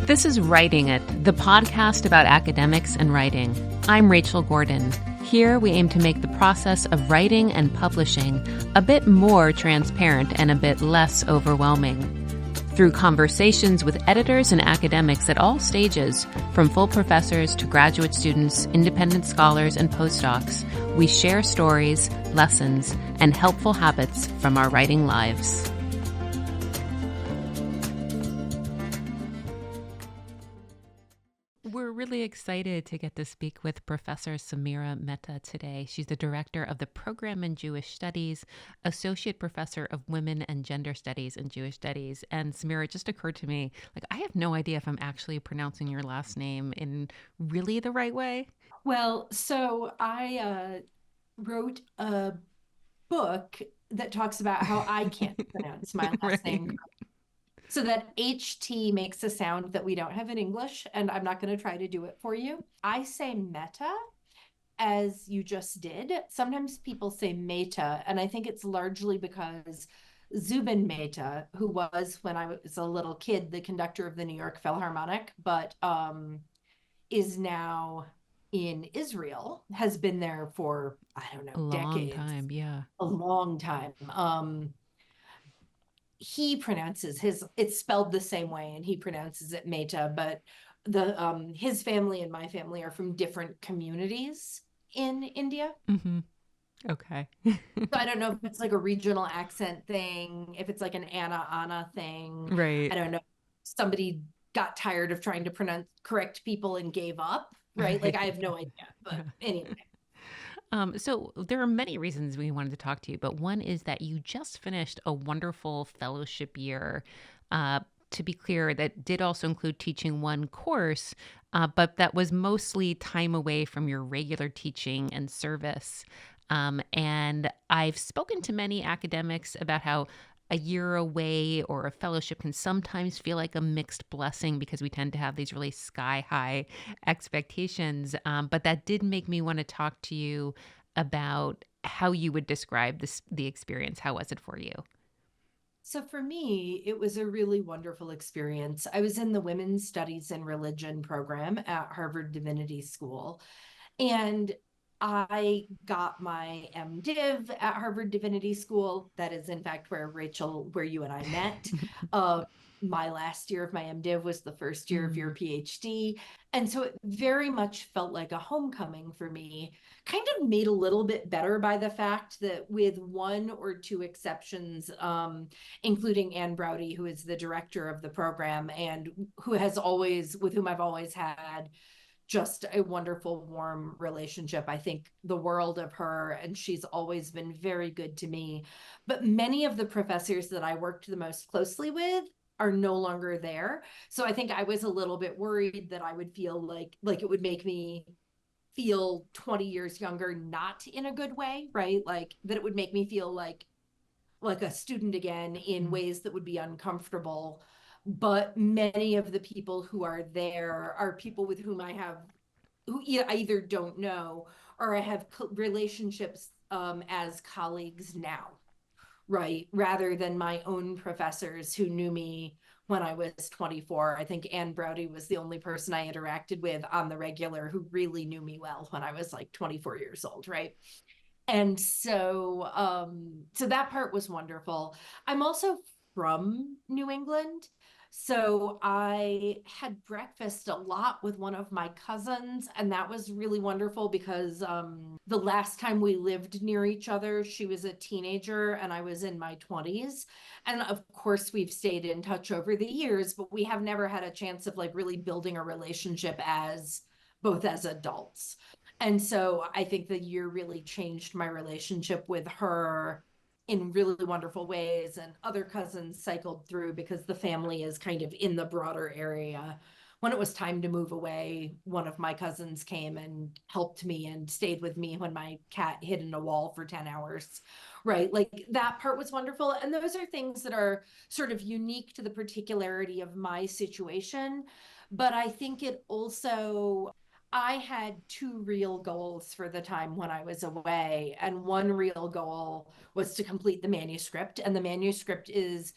This is Writing It, the podcast about academics and writing. I'm Rachel Gordon. Here we aim to make the process of writing and publishing a bit more transparent and a bit less overwhelming. Through conversations with editors and academics at all stages, from full professors to graduate students, independent scholars, and postdocs, we share stories, lessons, and helpful habits from our writing lives. We're really excited to get to speak with Professor Samira Mehta today. She's the director of the Program in Jewish Studies, Associate Professor of Women and Gender Studies and Jewish Studies. And Samira, it just occurred to me, I have no idea if I'm actually pronouncing your last name in really the right way. Well, so I wrote a book that talks about how I can't pronounce my last Right. name. So that HT makes a sound that we don't have in English, and I'm not going to try to do it for you. I say meta, as you just did. Sometimes people say meta, and I think it's largely because Zubin Mehta, who was, when I was a little kid, the conductor of the New York Philharmonic, but is now in Israel, has been there for, I don't know, decades. Time, yeah. A long time. He pronounces it's spelled the same way, and he pronounces it Mehta, but his family and my family are from different communities in India. Mm-hmm. Okay. So I don't know if it's like a regional accent thing, if it's like an Anna thing. Right. I don't know. Somebody got tired of trying to correct people and gave up, right? Like, I have no idea, but anyway. So there are many reasons we wanted to talk to you, but one is that you just finished a wonderful fellowship year. To be clear, that did also include teaching one course, but that was mostly time away from your regular teaching and service. And I've spoken to many academics about how a year away or a fellowship can sometimes feel like a mixed blessing because we tend to have these really sky high expectations. But that did make me want to talk to you about how you would describe the experience. How was it for you? So for me, it was a really wonderful experience. I was in the Women's Studies and Religion program at Harvard Divinity School, and I got my MDiv at Harvard Divinity School. That is, in fact, where you and I met. My last year of my MDiv was the first year of your PhD. And so it very much felt like a homecoming for me, kind of made a little bit better by the fact that, with one or two exceptions, including Ann Browdy, who is the director of the program and with whom I've always had just a wonderful, warm relationship. I think the world of her, and she's always been very good to me. But many of the professors that I worked the most closely with are no longer there. So I think I was a little bit worried that I would feel like it would make me feel 20 years younger, not in a good way, right? Like that it would make me feel like a student again in ways that would be uncomfortable. But many of the people who are there are people with whom I either don't know or I have relationships as colleagues now, right? Rather than my own professors who knew me when I was 24. I think Ann Browdy was the only person I interacted with on the regular who really knew me well when I was like 24 years old, right? And so that part was wonderful. I'm also from New England. So I had breakfast a lot with one of my cousins, and that was really wonderful because the last time we lived near each other, she was a teenager and I was in my 20s. And of course, we've stayed in touch over the years, but we have never had a chance of really building a relationship both as adults. And so I think the year really changed my relationship with her in really wonderful ways, and other cousins cycled through because the family is kind of in the broader area. When it was time to move away, one of my cousins came and helped me and stayed with me when my cat hid in a wall for 10 hours, right? Like that part was wonderful. And those are things that are sort of unique to the particularity of my situation. But I think it also, I had two real goals for the time when I was away. And one real goal was to complete the manuscript. And the manuscript is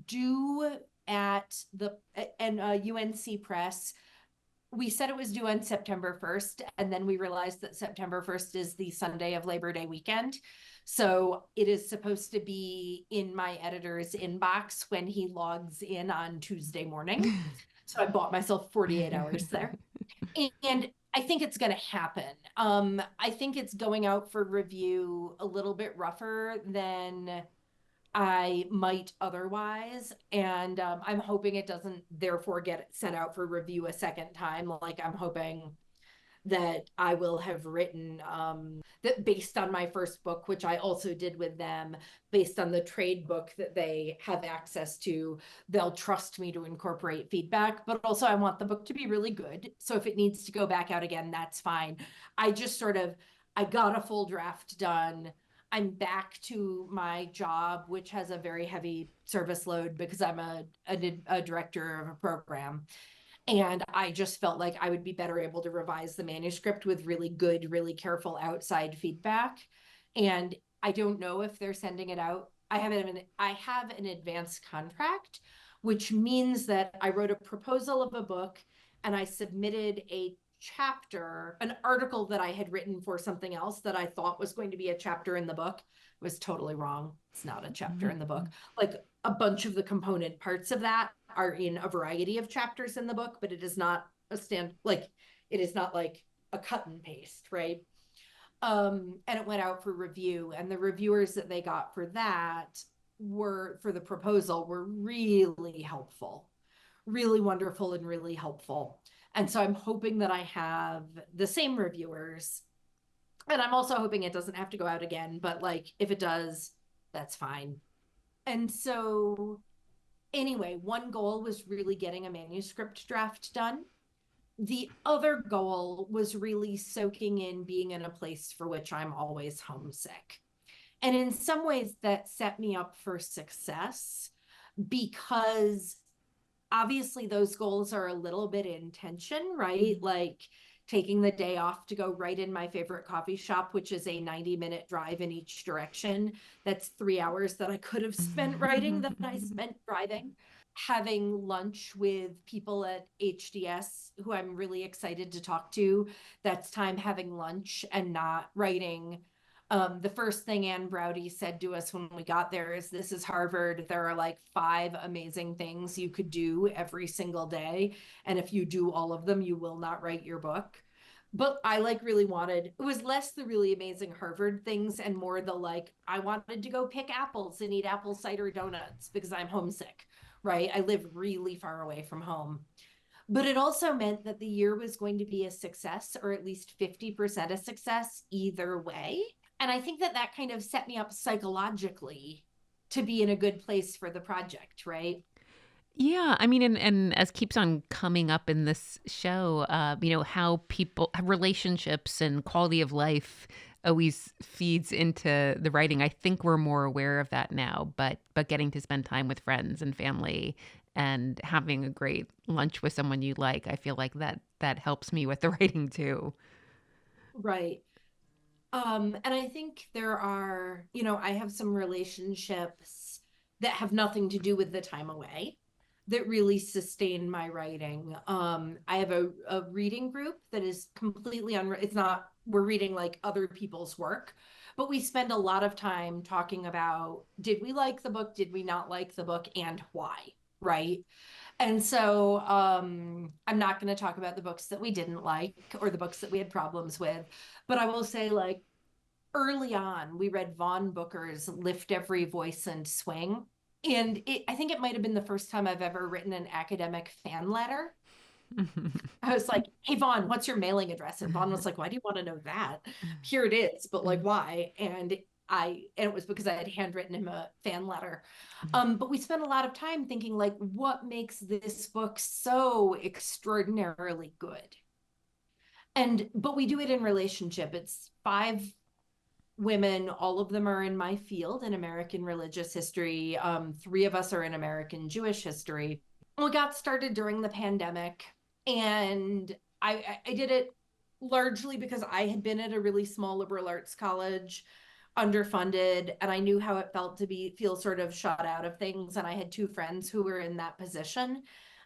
due at the and UNC Press. We said it was due on September 1st, and then we realized that September 1st is the Sunday of Labor Day weekend. So it is supposed to be in my editor's inbox when he logs in on Tuesday morning. So I bought myself 48 hours there. And I think it's going to happen. I think it's going out for review a little bit rougher than I might otherwise. And I'm hoping it doesn't therefore get sent out for review a second time. Like I'm hoping that I will have written that based on my first book, which I also did with them, based on the trade book that they have access to, they'll trust me to incorporate feedback. But also, I want the book to be really good. So if it needs to go back out again, that's fine. I just sort of, I got a full draft done. I'm back to my job, which has a very heavy service load because I'm a director of a program. And I just felt like I would be better able to revise the manuscript with really good, really careful outside feedback. And I don't know if they're sending it out. I have an advance contract, which means that I wrote a proposal of a book and I submitted a chapter, an article that I had written for something else that I thought was going to be a chapter in the book. It was totally wrong. It's not a chapter in the book. Like a bunch of the component parts of that are in a variety of chapters in the book, but it is not it is not like a cut and paste, right? And it went out for review, and the reviewers that they got for that were for the proposal were really helpful, really wonderful and really helpful. And so I'm hoping that I have the same reviewers. And I'm also hoping it doesn't have to go out again, but like if it does, that's fine. And so anyway, one goal was really getting a manuscript draft done. The other goal was really soaking in being in a place for which I'm always homesick. And in some ways, that set me up for success because obviously those goals are a little bit in tension, right? Like taking the day off to go right in my favorite coffee shop, which is a 90-minute drive in each direction. That's 3 hours that I could have spent writing that I spent driving. Having lunch with people at HDS who I'm really excited to talk to. That's time having lunch and not writing. The first thing Anne Browdy said to us when we got there is, this is Harvard. There are like 5 amazing things you could do every single day. And if you do all of them, you will not write your book. But I like really wanted, it was less the really amazing Harvard things and more the like, I wanted to go pick apples and eat apple cider donuts because I'm homesick, right? I live really far away from home. But it also meant that the year was going to be a success, or at least 50% a success either way. And I think that that kind of set me up psychologically to be in a good place for the project, right? Yeah, I mean, and as keeps on coming up in this show, how people, relationships and quality of life always feeds into the writing. I think we're more aware of that now, but getting to spend time with friends and family and having a great lunch with someone you like, I feel like that helps me with the writing too. Right. And I think there are, I have some relationships that have nothing to do with the time away that really sustain my writing. I have a reading group that is completely it's not, we're reading like other people's work, but we spend a lot of time talking about, did we like the book? Did we not like the book and why? Right. And so I'm not going to talk about the books that we didn't like or the books that we had problems with, but I will say, like, early on, we read Vaughn Booker's Lift Every Voice and Swing. And I think it might have been the first time I've ever written an academic fan letter. I was like, hey, Vaughn, what's your mailing address? And Vaughn was like, why do you want to know that? Here it is, but like, why? And it was because I had handwritten him a fan letter. But we spent a lot of time thinking, like, what makes this book so extraordinarily good? But we do it in relationship. It's 5 women, all of them are in my field in American religious history. 3 of us are in American Jewish history. We got started during the pandemic, and I did it largely because I had been at a really small liberal arts college, underfunded, and I knew how it felt to feel sort of shut out of things. And I had two friends who were in that position.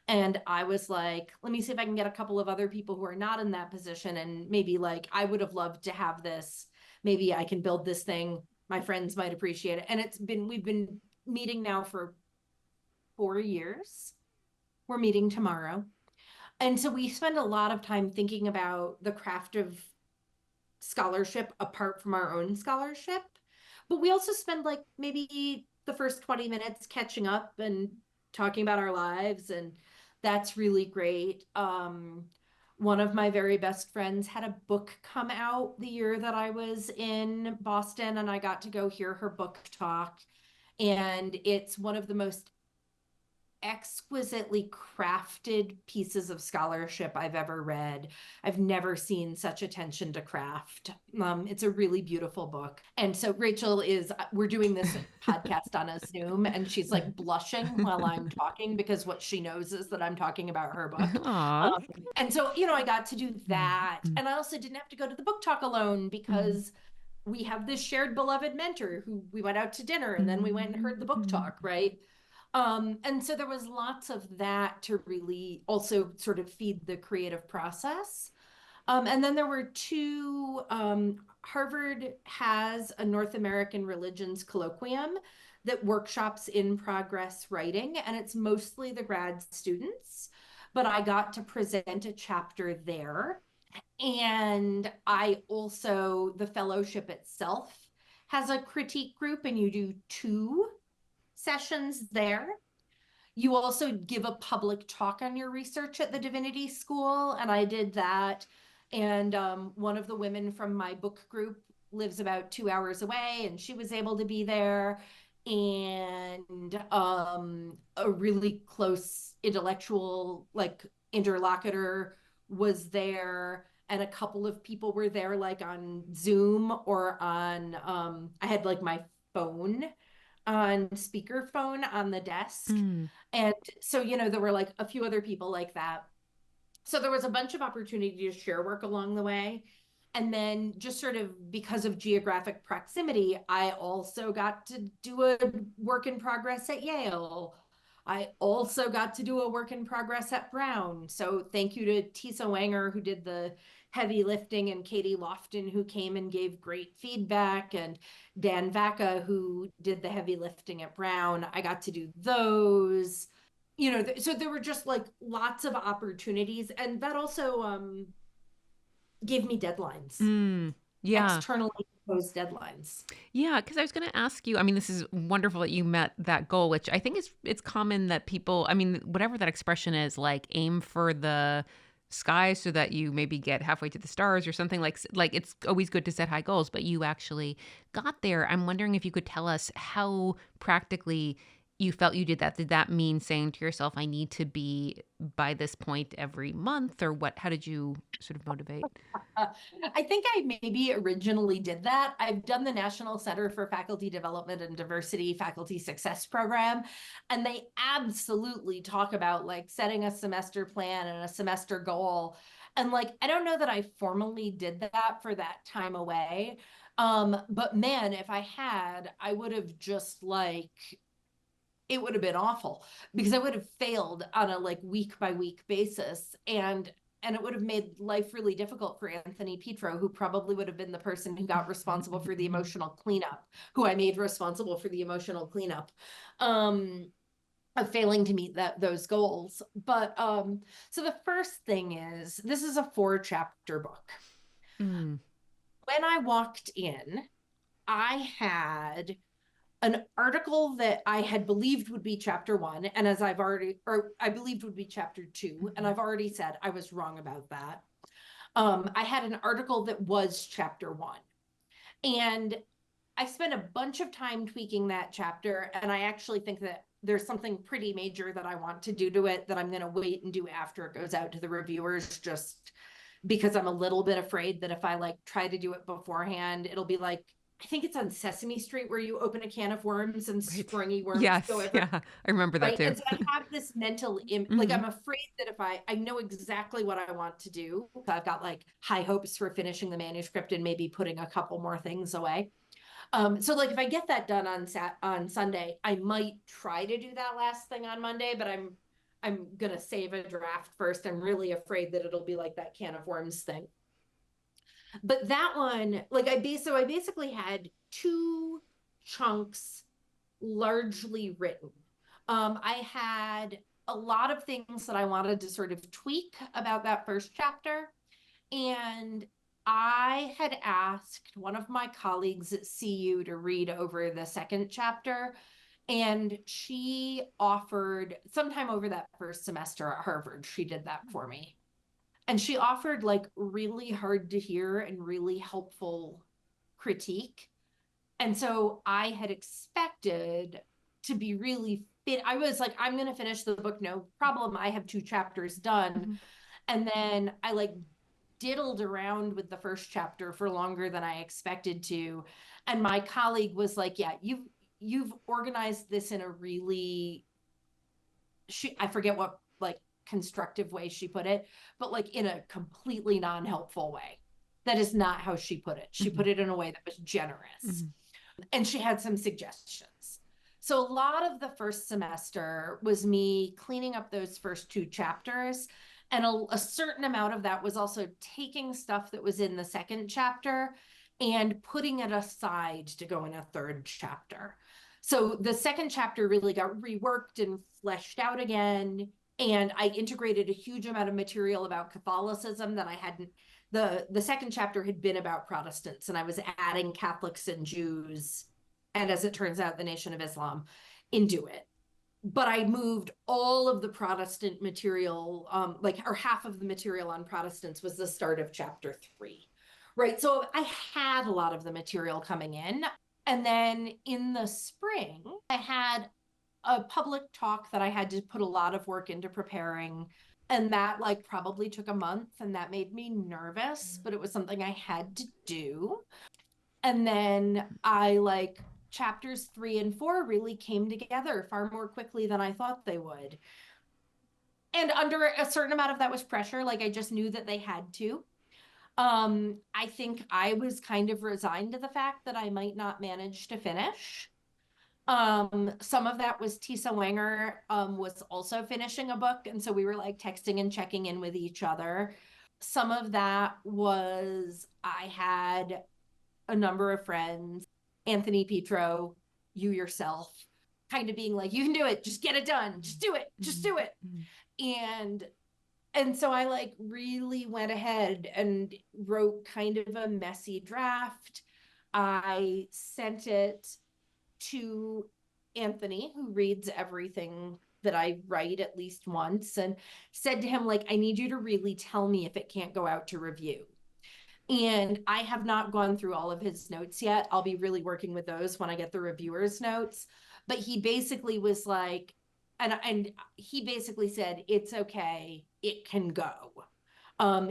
And I was like, let me see if I can get a couple of other people who are not in that position. And maybe like, I would have loved to have this. Maybe I can build this thing. My friends might appreciate it. And we've been meeting now for 4 years. We're meeting tomorrow. And so we spend a lot of time thinking about the craft of scholarship apart from our own scholarship. But we also spend like maybe the first 20 minutes catching up and talking about our lives. And that's really great. One of my very best friends had a book come out the year that I was in Boston, and I got to go hear her book talk. And it's one of the most exquisitely crafted pieces of scholarship I've ever read. I've never seen such attention to craft. It's a really beautiful book. And so we're doing this podcast on a Zoom, and she's like blushing while I'm talking because what she knows is that I'm talking about her book. Aw. And so, I got to do that. Mm, And I also didn't have to go to the book talk alone mm, because we have this shared beloved mentor who we went out to dinner and then we went and heard the book mm, talk, right? And so there was lots of that to really also sort of feed the creative process. And then there were Harvard has a North American Religions Colloquium that workshops in progress writing, and it's mostly the grad students. But I got to present a chapter there. And the fellowship itself has a critique group, and you do 2 sessions there. You also give a public talk on your research at the Divinity School, and I did that. And one of the women from my book group lives about 2 hours away, and she was able to be there. And a really close intellectual, like, interlocutor was there, and a couple of people were there, like on Zoom or on. I had like my phone on speakerphone on the desk. mm, And so, there were like a few other people like that. So there was a bunch of opportunity to share work along the way. And then just sort of because of geographic proximity, I also got to do a work in progress at Yale. I also got to do a work in progress at Brown. So thank you to Tisa Wanger, who did the heavy lifting, and Katie Lofton, who came and gave great feedback, and Dan Vaca, who did the heavy lifting at Brown. I got to do those. So there were just like lots of opportunities, and that also gave me deadlines, mm. Yeah. externally imposed deadlines. Yeah, because I was going to ask you. I mean, this is wonderful that you met that goal, which I think is it's common that people. I mean, whatever that expression is, like aim for the sky so that you maybe get halfway to the stars or something like it's always good to set high goals, but you actually got there. I'm wondering if you could tell us how practically you felt you did that. Did that mean saying to yourself, "I need to be by this point every month," or what? How did you sort of motivate? Uh, I think I maybe originally did that. I've done the National Center for Faculty Development and Diversity Faculty Success Program, and they absolutely talk about like setting a semester plan and a semester goal. And like, I don't know that I formally did that for that time away. But man, if I had, I would have just like it would have been awful because I would have failed on a like week by week basis, and it would have made life really difficult for Anthony Petro, who probably would have been the person who got responsible for the emotional cleanup, who I made responsible for the emotional cleanup, of failing to meet those goals. But so the first thing is, this is a 4-chapter book. Mm, When I walked in, I had an article that I had believed would be chapter 1, and I believed would be chapter 2, and mhm, I've already said I was wrong about that. I had an article that was chapter 1, and I spent a bunch of time tweaking that chapter, and I actually think that there's something pretty major that I want to do to it that I'm going to wait and do after it goes out to the reviewers, just because I'm a little bit afraid that if I like try to do it beforehand, it'll be like I think it's on Sesame Street where you open a can of worms and Right. springy worms go Yes. everywhere. Yeah. I remember that Right. too. And so I have this mental like Hmm. I'm afraid that if I know exactly what I want to do. So I've got like high hopes for finishing the manuscript and maybe putting a couple more things away. So like if I get that done on Sunday, I might try to do that last thing on Monday, but I'm gonna save a draft first. I'm really afraid that it'll be like that can of worms thing. But that one, like I basically had two chunks largely written. I had a lot of things that I wanted to sort of tweak about that first chapter. And I had asked one of my colleagues at CU to read over the second chapter. And she offered sometime over that first semester at Harvard, she did that for me. And she offered like really hard to hear and really helpful critique. And so I had expected to be really fit. I was like, I'm going to finish the book, no problem. I have two chapters done. Hmm. And then I like diddled around with the first chapter for longer than I expected to. And my colleague was like, yeah, you've organized this in a really I forget what like constructive way she put it, but like in a completely non-helpful way. That is not how she put it. She Hmm. put it in a way that was generous. Hmm. And she had some suggestions. So a lot of the first semester was me cleaning up those first two chapters. And a certain amount of that was also taking stuff that was in the second chapter and putting it aside to go in a third chapter. So the second chapter really got reworked and fleshed out again. And I integrated a huge amount of material about Catholicism that I hadn't. The second chapter had been about Protestants, and I was adding Catholics and Jews, and as it turns out, the Nation of Islam into it. But I moved all of the Protestant material, like, or half of the material on Protestants was the start of chapter 3, right? So I had a lot of the material coming in. And then in the spring, I had a public talk that I had to put a lot of work into preparing. And that like probably took a month and that made me nervous, but it was something I had to do. And then I like chapters 3 and 4 really came together far more quickly than I thought they would. And under a certain amount of that was pressure. Like I just knew that they had to. I think I was kind of resigned to the fact that I might not manage to finish. Some of that was Tisa Wanger was also finishing a book, and so we were like texting and checking in with each other. Some of that was I had a number of friends, Anthony Petro, you yourself, kind of being like, you can do it, just get it done, just do it, just do it. Hmm. And so I like really went ahead and wrote kind of a messy draft. I sent it to Anthony, who reads everything that I write at least once, and said to him, like, I need you to really tell me if it can't go out to review. And I have not gone through all of his notes yet. I'll be really working with those when I get the reviewers' notes. But he basically was like, and he basically said, it's okay, it can go.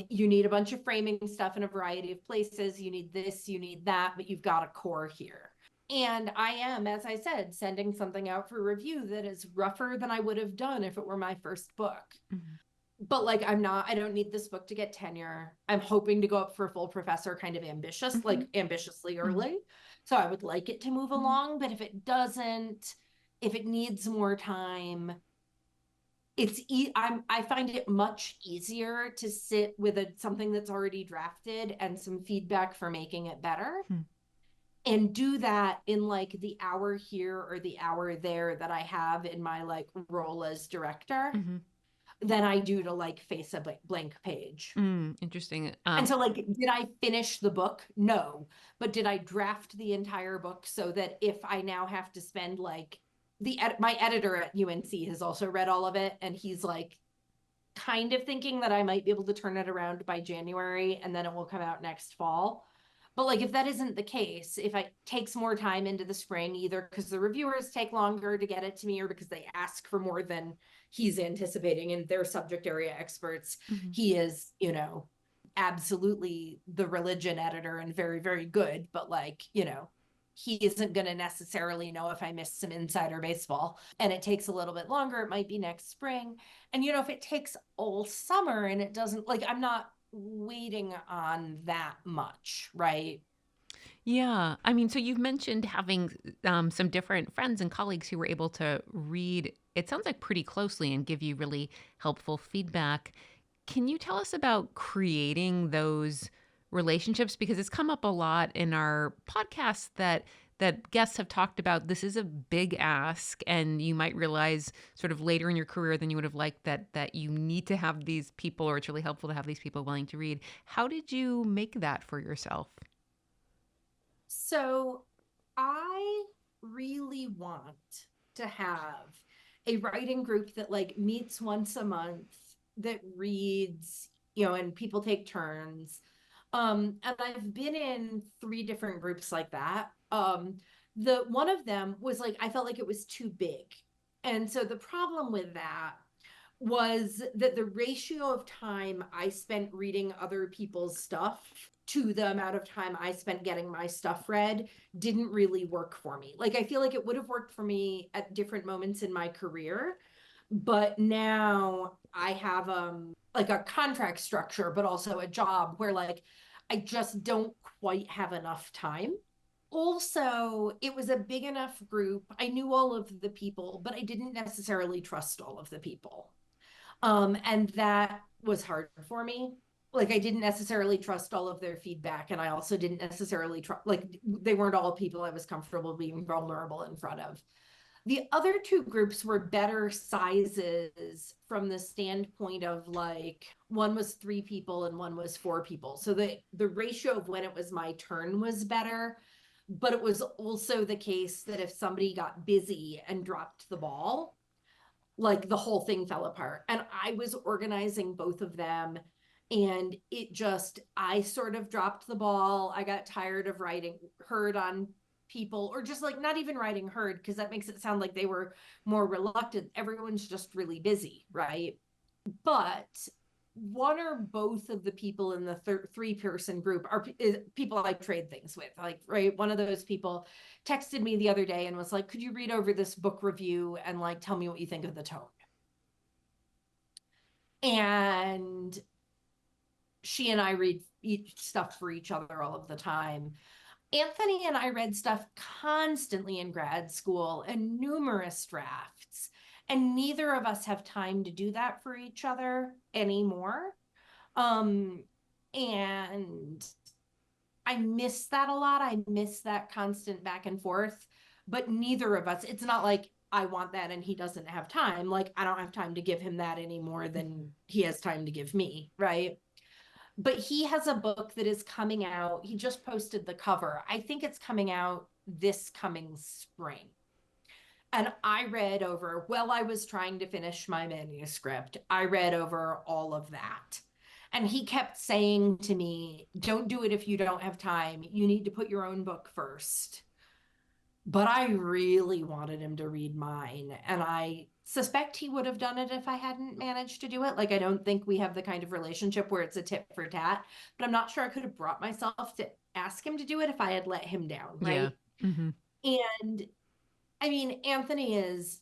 You need a bunch of framing stuff in a variety of places. You need this, you need that, but you've got a core here. And I am, as I said, sending something out for review that is rougher than I would have done if it were my first book. Hmm. But like, I don't need this book to get tenure. I'm hoping to go up for full professor kind of ambitious, Hmm. like ambitiously Hmm. early. So I would like it to move Hmm. along. But if it doesn't, if it needs more time, I find it much easier to sit with something that's already drafted and some feedback for making it better Hmm. and do that in like the hour here or the hour there that I have in my like role as director Hmm. than I do to like face a blank page. Interesting. And so like did I finish the book? No. But did I draft the entire book so that if I now have to spend like my editor at UNC has also read all of it and he's like kind of thinking that I might be able to turn it around by January and then it will come out next fall. But like if that isn't the case, if it takes more time into the spring, either because the reviewers take longer to get it to me or because they ask for more than he's anticipating and they're subject area experts, Hmm. he is, absolutely the religion editor and very, very good, but like, he isn't going to necessarily know if I missed some insider baseball and it takes a little bit longer. It might be next spring. And, you know, if it takes all summer and it doesn't, like, I'm not waiting on that much, right? Yeah. I mean, so you've mentioned having some different friends and colleagues who were able to read, it sounds like pretty closely and give you really helpful feedback. Can you tell us about creating those relationships? Because it's come up a lot in our podcast that guests have talked about this is a big ask and you might realize sort of later in your career than you would have liked that you need to have these people or it's really helpful to have these people willing to read. How did you make that for yourself? So I really want to have a writing group that like meets once a month, that reads, you know, and people take turns. And I've been in three different groups like that. The one of them was like I felt like it was too big. And so the problem with that was that the ratio of time I spent reading other people's stuff to the amount of time I spent getting my stuff read didn't really work for me. Like I feel like it would have worked for me at different moments in my career, but now I have like a contract structure but also a job where like I just don't quite have enough time. Also, it was a big enough group. I knew all of the people, but I didn't necessarily trust all of the people. And that was hard for me. Like I didn't necessarily trust all of their feedback, and I also didn't necessarily trust, like they weren't all people I was comfortable being vulnerable in front of. The other two groups were better sizes from the standpoint of like one was three people and one was four people. So the ratio of when it was my turn was better, but it was also the case that if somebody got busy and dropped the ball, like the whole thing fell apart. And I was organizing both of them. And it just, I sort of dropped the ball. I got tired of writing herd on people, or just like not even writing herd, because that makes it sound like they were more reluctant. Everyone's just really busy, right? But one or both of the people in the three-person group are people I trade things with. Like, right, one of those people texted me the other day and was like, "Could you read over this book review and like tell me what you think of the tone?" And she and I read stuff for each other all of the time. Anthony and I read stuff constantly in grad school and numerous drafts. And neither of us have time to do that for each other anymore. Um, and I miss that a lot. I miss that constant back and forth. But neither of us, it's not like I want that and he doesn't have time. Like I don't have time to give him that any more than he has time to give me, right? But he has a book that is coming out. He just posted the cover. I think it's coming out this coming spring. And I read over, while I was trying to finish my manuscript, I read over all of that. And he kept saying to me, "Don't do it if you don't have time. You need to put your own book first." But I really wanted him to read mine. And I suspect he would have done it if I hadn't managed to do it. Like, I don't think we have the kind of relationship where it's a tit for tat, but I'm not sure I could have brought myself to ask him to do it if I had let him down, Yeah. right? Hmm. And I mean, Anthony is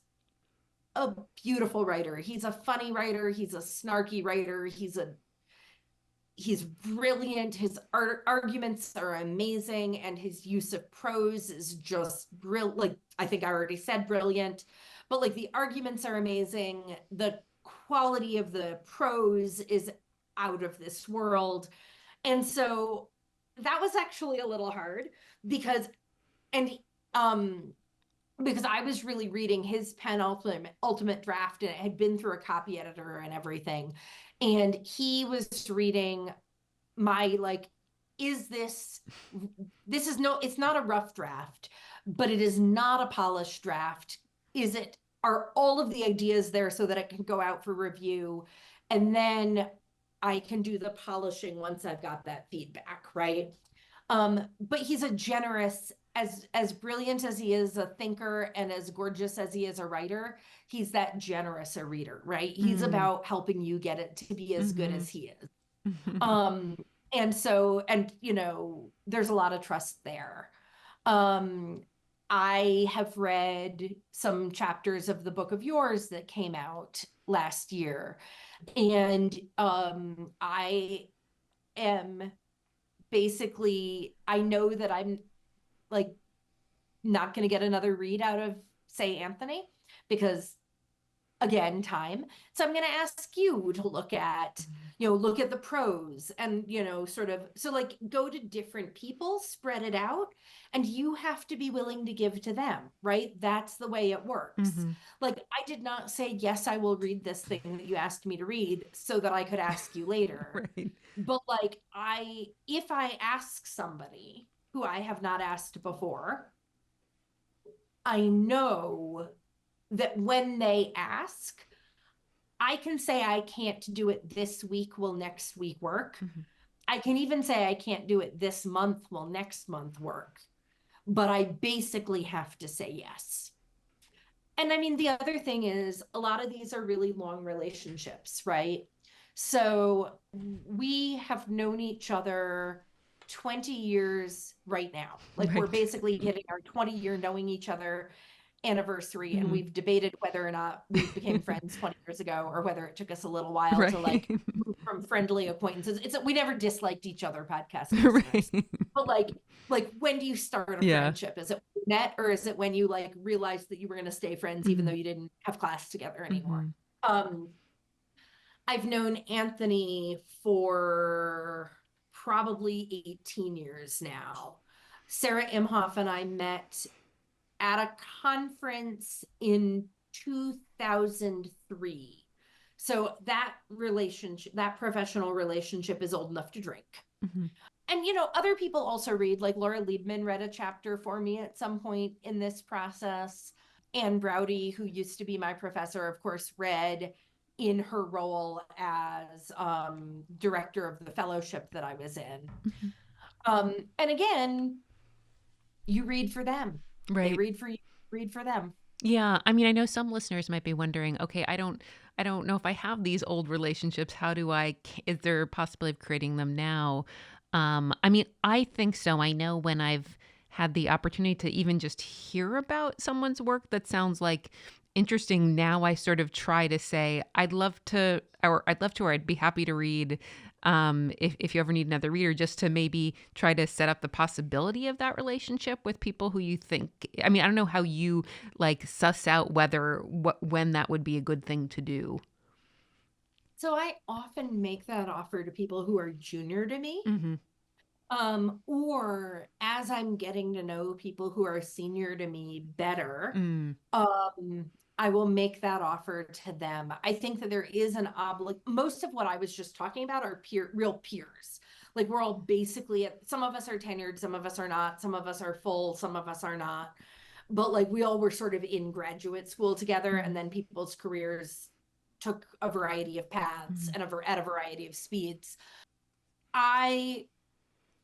a beautiful writer. He's a funny writer. He's a snarky writer. He's brilliant. His arguments are amazing, and his use of prose is just brilliant. Like I think I already said brilliant, but like the arguments are amazing. The quality of the prose is out of this world. And so that was actually a little hard because and um because I was really reading his penultimate ultimate draft, and it had been through a copy editor and everything. And he was reading my like, is this is no, it's not a rough draft, but it is not a polished draft. Is it, are all of the ideas there so that it can go out for review, and then I can do the polishing once I've got that feedback, right? But he's a generous, as brilliant as he is a thinker and as gorgeous as he is a writer, he's that generous a reader, right? He's Mm. about helping you get it to be as good Hmm. as he is. Um, and so, and you know, there's a lot of trust there. Um, I have read some chapters of the Book of Yours that came out last year. And I am basically, I know that I'm like not going to get another read out of, say, Anthony, because again, time. So I'm going to ask you to look at, look at the pros and, sort of, so like go to different people, spread it out, and you have to be willing to give to them, right? That's the way it works. Mm-hmm. Like I did not say, yes, I will read this thing that you asked me to read so that I could ask you later. Right. But like if I ask somebody who I have not asked before, I know that when they ask, I can say I can't do it this week. Will next week work? Mm-hmm. I can even say I can't do it this month. Will next month work? But I basically have to say yes. And I mean, the other thing is a lot of these are really long relationships, right? So we have known each other 20 years right now. Like we're Right. basically hitting our 20-year knowing each other anniversary, and Mm-hmm. we've debated whether or not we became friends 20 years ago or whether it took us a little while to Right. like move from friendly acquaintances. We never disliked each other, podcast listeners. Right. But like when do you start a Yeah. friendship? Is it when you met, or is it when you like realized that you were going to stay friends even Mm-hmm. though you didn't have class together anymore? Mm-hmm. Um I've known Anthony for probably 18 years now. Sarah Imhoff and I met at a conference in 2003. So that relationship, that professional relationship is old enough to drink. Mm-hmm. And, other people also read, like Laura Liebman read a chapter for me at some point in this process. Anne Browdy, who used to be my professor, of course, read in her role as director of the fellowship that I was in. Mm-hmm. And again, you read for them. They Right. read for you, read for them. Yeah, I mean, I know some listeners might be wondering, okay, I don't know if I have these old relationships. How do is there a possibility of creating them now? I mean, I think so. I know when I've had the opportunity to even just hear about someone's work that sounds like interesting, now I sort of try to say, I'd love to, or I'd be happy to read, if you ever need another reader, just to maybe try to set up the possibility of that relationship with people who you think, I mean, I don't know how you like suss out when that would be a good thing to do. So I often make that offer to people who are junior to me. Mm-hmm. Or as I'm getting to know people who are senior to me better, Mm. I will make that offer to them. I think that there is most of what I was just talking about are real peers. Like we're all basically some of us are tenured, some of us are not, some of us are full, some of us are not. But like we all were sort of in graduate school together, Mm-hmm. and then people's careers took a variety of paths Mm-hmm. and at a variety of speeds. I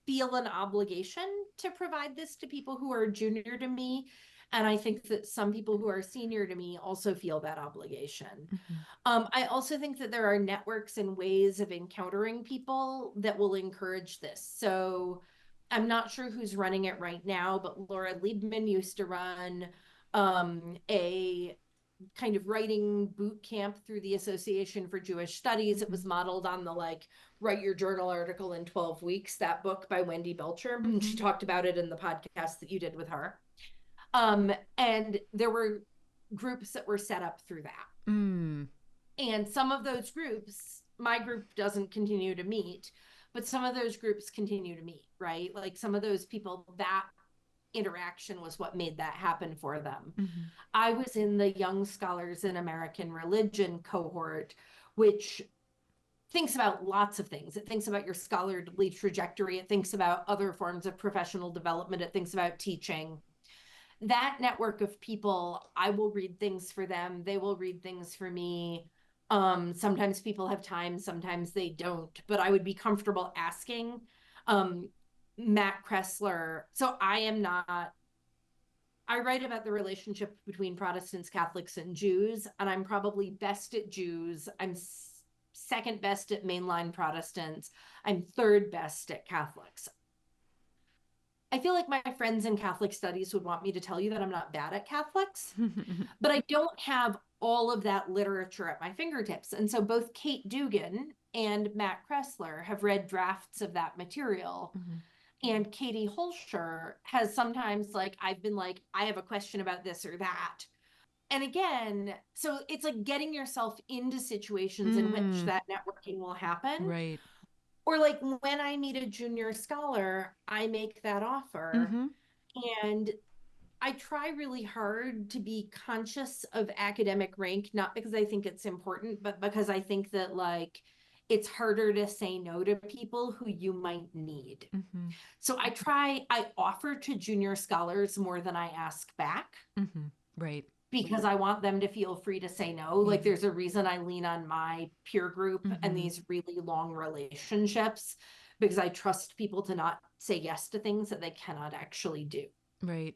feel an obligation to provide this to people who are junior to me. And I think that some people who are senior to me also feel that obligation. Mm-hmm. I also think that there are networks and ways of encountering people that will encourage this. So I'm not sure who's running it right now, but Laura Liebman used to run a kind of writing boot camp through the Association for Jewish Studies. It Mm-hmm. was modeled on the like write your journal article in 12 weeks, that book by Wendy Belcher. And Mm-hmm. she talked about it in the podcast that you did with her. And there were groups that were set up through that. Mm. And some of those groups, my group doesn't continue to meet, but some of those groups continue to meet, right? Like some of those people, that interaction was what made that happen for them. Mm-hmm. I was in the Young Scholars in American Religion cohort, which thinks about lots of things. It thinks about your scholarly trajectory. It thinks about other forms of professional development. It thinks about teaching. That network of people, I will read things for them. They will read things for me. Sometimes people have time, sometimes they don't, but I would be comfortable asking. Matt Kressler. So I write about the relationship between Protestants, Catholics, and Jews, and I'm probably best at Jews. I'm second best at mainline Protestants. I'm third best at Catholics. I feel like my friends in Catholic studies would want me to tell you that I'm not bad at Catholics, but I don't have all of that literature at my fingertips. And so both Kate Dugan and Matt Kressler have read drafts of that material. Mhm. And Katie Holscher has sometimes, like, I've been like, I have a question about this or that. And again, so it's like getting yourself into situations in which Mm, that networking will happen. right. Or like when I meet a junior scholar, I make that offer. Mm-hmm. And I try really hard to be conscious of academic rank, not because I think it's important, but because I think that like it's harder to say no to people who you might need. Mm-hmm. So I offer to junior scholars more than I ask back Mm-hmm. Right. because I want them to feel free to say no. Yeah. Like there's a reason I lean on my peer group and Mm-hmm. these really long relationships because I trust people to not say yes to things that they cannot actually do. Right.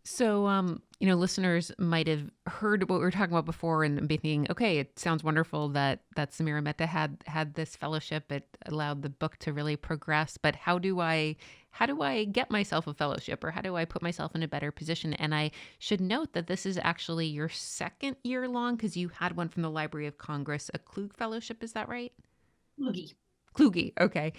So, listeners might have heard what we were talking about before and be thinking, okay, it sounds wonderful that Samira Mehta had this fellowship. It allowed the book to really progress. But how do I get myself a fellowship, or how do I put myself in a better position? And I should note that this is actually your second year long because you had one from the Library of Congress, a Klug Fellowship. Is that right? Oogie. Kluge. Okay.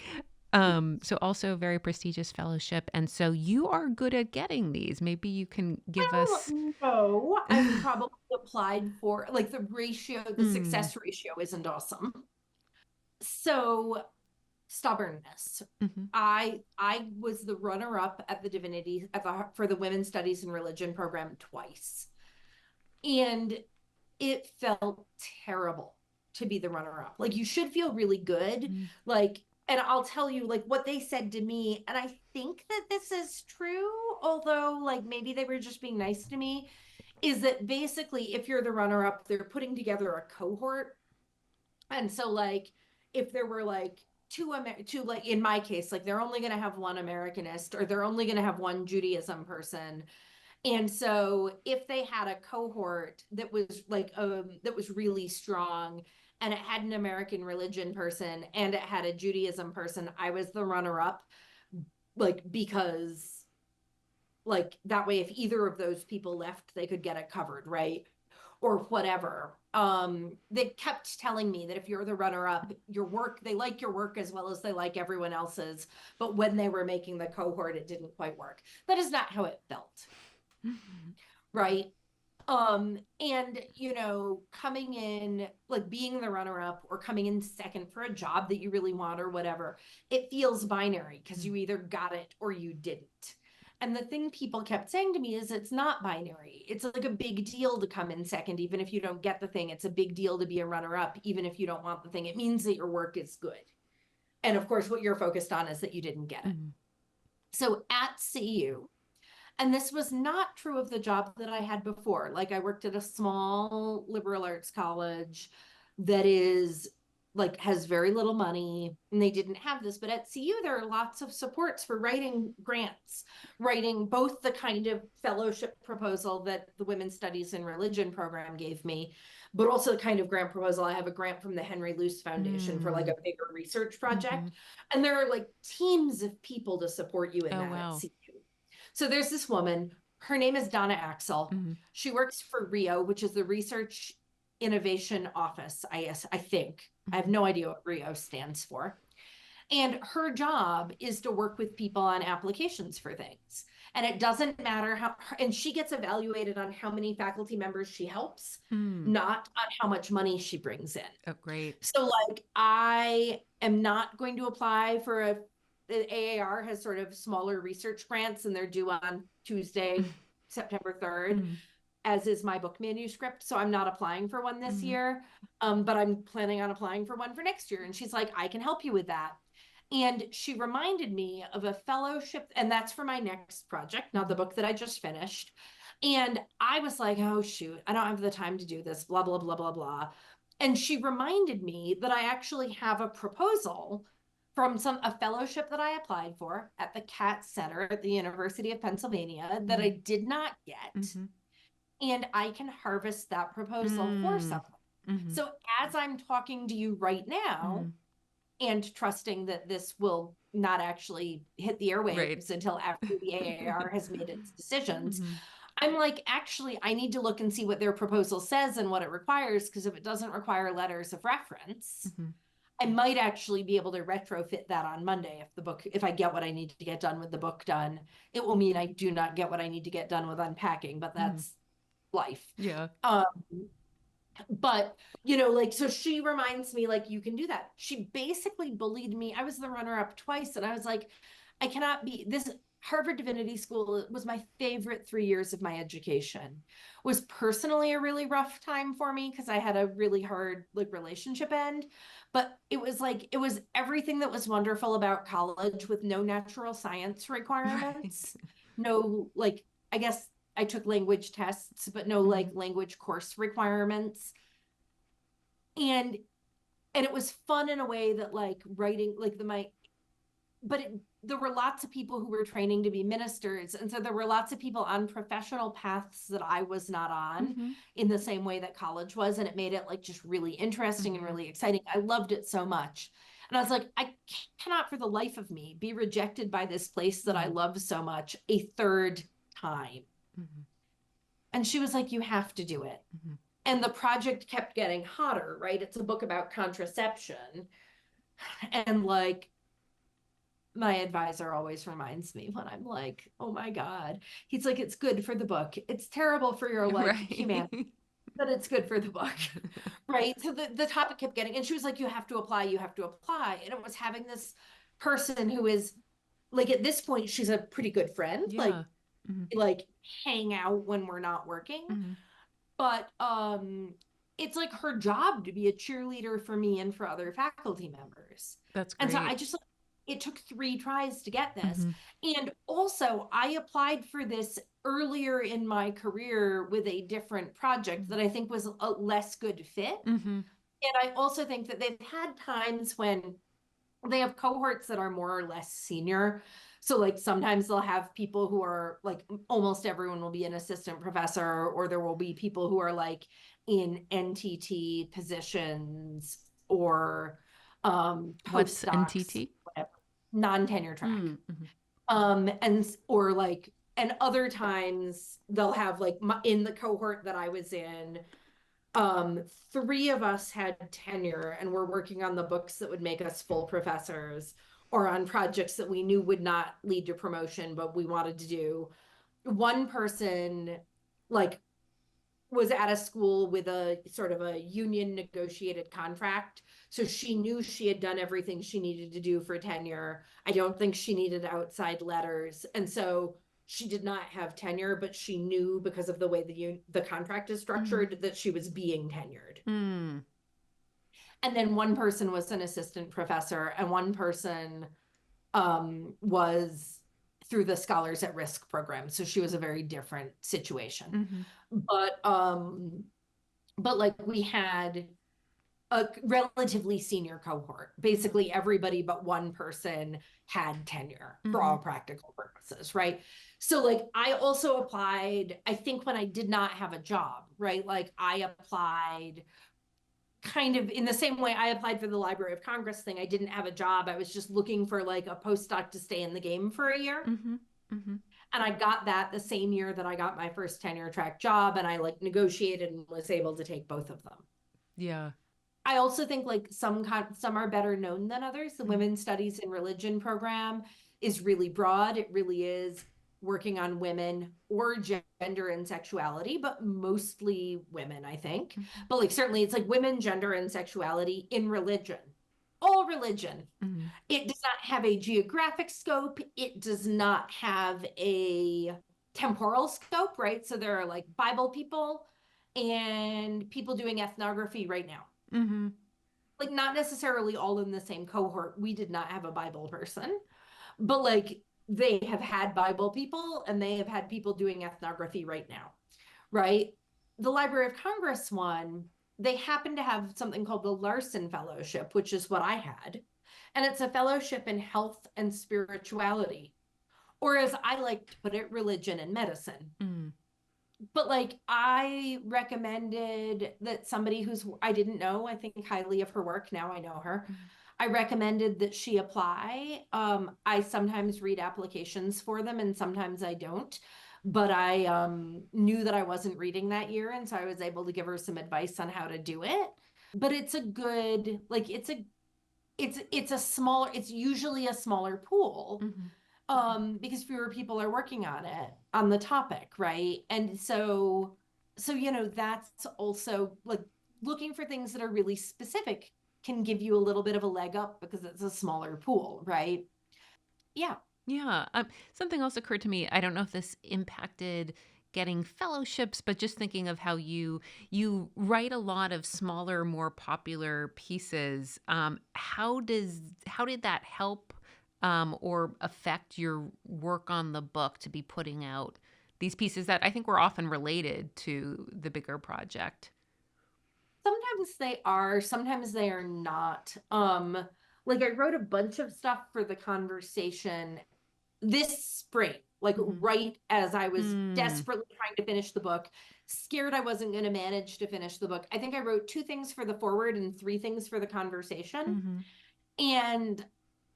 So also a very prestigious fellowship. And so you are good at getting these. Maybe you can give us. Well, no, I've probably applied for like the Mm, success ratio isn't awesome. So stubbornness. hmm I was the runner up at the divinity at the for the women's studies and religion program twice. And it felt terrible to be the runner up. Like you should feel really good. mm, Like, and I'll tell you like what they said to me, and I think that this is true, although like maybe they were just being nice to me, is that basically if you're the runner up, they're putting together a cohort. And so like if there were like two like in my case, like they're only going to have one Americanist or they're only going to have one Judaism person, and so if they had a cohort that was like that was really strong and it had an American religion person and it had a Judaism person, I was the runner up, like because like that way if either of those people left they could get it covered, right? Or whatever. They kept telling me that if you're the runner up, your work, they like your work as well as they like everyone else's, but when they were making the cohort it didn't quite work. That is not how it felt, right? And coming in like being the runner up or coming in second for a job that you really want or whatever, it feels binary because you either got it or you didn't. And the thing people kept saying to me is it's not binary. It's like a big deal to come in second, even if you don't get the thing. It's a big deal to be a runner up, even if you don't want the thing. It means that your work is good. And of course, what you're focused on is that you didn't get it. mm, So at CU, and this was not true of the job that I had before. Like I worked at a small liberal arts college that is like has very little money and they didn't have this. But at CU, there are lots of supports for writing grants, writing both the kind of fellowship proposal that the Women's Studies and Religion program gave me, but also the kind of grant proposal. I have a grant from the Henry Luce Foundation for like mm, a bigger research hmm project. And there are like teams of people to support you in Oh, that at wow. CU. So there's this woman, her name is Donna Axel. hmm She works for RIO, which is the Research Innovation Office, I think. I have hmm no idea what RIO stands for. And her job is to work with people on applications for things. And it doesn't matter how, and she gets evaluated on how many faculty members she helps, Mm. not on how much money she brings in. Oh, great. So like I am not going to apply for the AAR has sort of smaller research grants and they're due on Tuesday, September 3rd, Mm-hmm. as is my book manuscript. So I'm not applying for one this Mm-hmm. year, but I'm planning on applying for one for next year. And she's like, I can help you with that. And she reminded me of a fellowship, and that's for my next project, not the book that I just finished. And I was like, oh, shoot, I don't have the time to do this, blah, blah, blah, blah, blah. And she reminded me that I actually have a proposal from a fellowship that I applied for at the Cat Center at the University of Pennsylvania that I did not get. Mm-hmm. And I can harvest that proposal for Mm-hmm. someone. Mm-hmm. So as I'm talking to you right Mm-hmm. now, and trusting that this will not actually hit the Right. airwaves until after the AAR has made its decisions. Mm-hmm. I'm like, actually, I need to look and see what their proposal says and what it requires, because if it doesn't require letters of reference, Mm-hmm. I might actually be able to retrofit that on Monday if I get what I need to get done with the book done. It will mean I do not get what I need to get done with unpacking, but Mm-hmm. that's life. Yeah. Um, but like, so she reminds me, like, you can do that. She basically bullied me. I was the runner up twice, and I was like, I cannot be this. Harvard Divinity School was my favorite 3 years of my education. Was personally a really rough time for me because I had a really hard like relationship end, but it was everything that was wonderful about college with no natural science Right. requirements. No, like, I guess I took language tests, but no Mm-hmm. like language course requirements. And it was fun in a way that like writing like the my but there were lots of people who were training to be ministers, and so there were lots of people on professional paths that I was not on Mm-hmm. in the same way that college was, and it made it like just really interesting and Mm-hmm. really exciting. I loved it so much, and I was like, I cannot for the life of me be rejected by this place that I Mm-hmm. love so much a third time. Mm-hmm. And she was like, you have to do it. Mm-hmm. And the project kept getting hotter, right? It's a book about contraception. And like, my advisor always reminds me when I'm like, oh my God. He's like, it's good for the book. It's terrible for your like humanity, Right. but it's good for the book. Right. So the topic kept getting, and she was like, you have to apply, you have to apply. And it was having this person who is like, at this point, she's a pretty good friend, Yeah. Mm-hmm. like hang out when we're not working. Mm-hmm. But it's like her job to be a cheerleader for me and for other faculty members. That's And so great. it took 3 tries to get this. Mm-hmm. And also I applied for this earlier in my career with a different project that I think was a less good fit. Mm-hmm. And I also think that they've had times when they have cohorts that are more or less senior. So like sometimes they'll have people who are like, almost everyone will be an assistant professor, or there will be people who are like in NTT positions, or What's postdocs, NTT? whatever, non-tenure track. Mm-hmm. And or like, and other times they'll have like in the cohort that I was in, um 3 of us had tenure and we're working on the books that would make us full professors, or on projects that we knew would not lead to promotion but we wanted to do. One person like was at a school with a sort of a union negotiated contract, so she knew she had done everything she needed to do for tenure. I don't think she needed outside letters, and so she did not have tenure, but she knew because of the way the contract is Mm-hmm. structured that she was being tenured. Mm-hmm. And then one person was an assistant professor, and one person was through the Scholars at Risk program, so she was a very different situation. Mm-hmm. But like, we had a relatively senior cohort. Basically everybody but one person had tenure for Mm-hmm. all practical purposes, right? So like, I also applied, I think when I did not have a job, right? Like I applied kind of in the same way I applied for the Library of Congress thing. I didn't have a job. I was just looking for like a postdoc to stay in the game for a year. Mm-hmm. Mm-hmm. And I got that the same year that I got my first tenure track job, and I like negotiated and was able to take both of them. Yeah. I also think like some are better known than others. The Mm-hmm. Women's Studies in Religion program is really broad. It really is working on women or gender and sexuality, but mostly women, I think. Mm-hmm. But like, certainly it's like women, gender, and sexuality in religion, all religion. Mm-hmm. It does not have a geographic scope. It does not have a temporal scope, right? So there are like Bible people and people doing ethnography right now. Mm-hmm. Like, not necessarily all in the same cohort. We did not have a Bible person, but like, they have had Bible people and they have had people doing ethnography right now, right? The Library of Congress one, they happen to have something called the Larson Fellowship, which is what I had. And it's a fellowship in health and spirituality, or as I like to put it, religion and medicine. Mm-hmm. But like, I recommended that somebody who's, I didn't know, I think highly of her work. Now I know her. I recommended that she apply. I sometimes read applications for them and sometimes I don't. But I knew that I wasn't reading that year. And so I was able to give her some advice on how to do it. But it's a good, like, it's a smaller, it's usually a smaller pool Mm-hmm. because fewer people are working on it, on the topic, right? And so that's also like looking for things that are really specific can give you a little bit of a leg up because it's a smaller pool, right? Yeah. Yeah. Something else occurred to me. I don't know if this impacted getting fellowships, but just thinking of how you write a lot of smaller, more popular pieces. How did that help or affect your work on the book to be putting out these pieces that I think were often related to the bigger project? Sometimes they are, sometimes they are not. Like I wrote a bunch of stuff for the conversation this spring, like Mm-hmm. right as I was Mm, desperately trying to finish the book, scared I wasn't going to manage to finish the book. I think I wrote two things for the forward and three things for the conversation. mm-hmm. And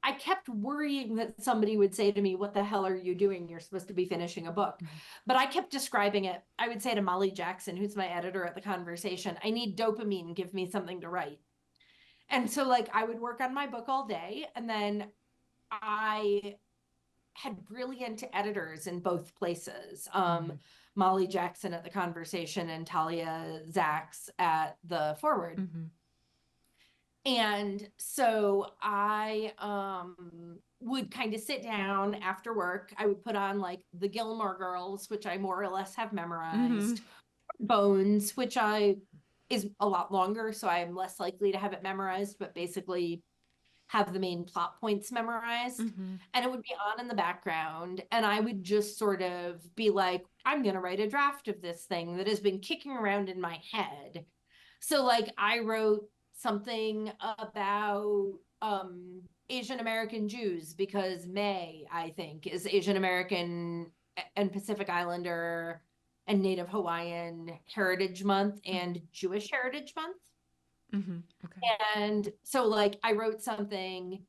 I kept worrying that somebody would say to me, "What the hell are you doing? You're supposed to be finishing a book." Mm-hmm. But I kept describing it. I would say to Molly Jackson, who's my editor at the conversation, "I need dopamine. Give me something to write." And so, like, I would work on my book all day. And then I had brilliant editors in both places. Mm-hmm. Molly Jackson at the conversation and Talia Zaks at the forward. Mm-hmm. And so I would kind of sit down after work. I would put on like the Gilmore Girls, which I more or less have Mm-hmm. memorized, Bones, which I is a lot longer, so I'm less likely to have it memorized, but basically have the main plot points memorized. Mm-hmm. And it would be on in the background. And I would just sort of be like, I'm going to write a draft of this thing that has been kicking around in my head. So, like, I wrote something about Asian American Jews because May, I think, is Asian American and Pacific Islander and Native Hawaiian Heritage Month Mm-hmm. and Jewish Heritage Month. Mm-hmm. Okay. And so, like, I wrote something.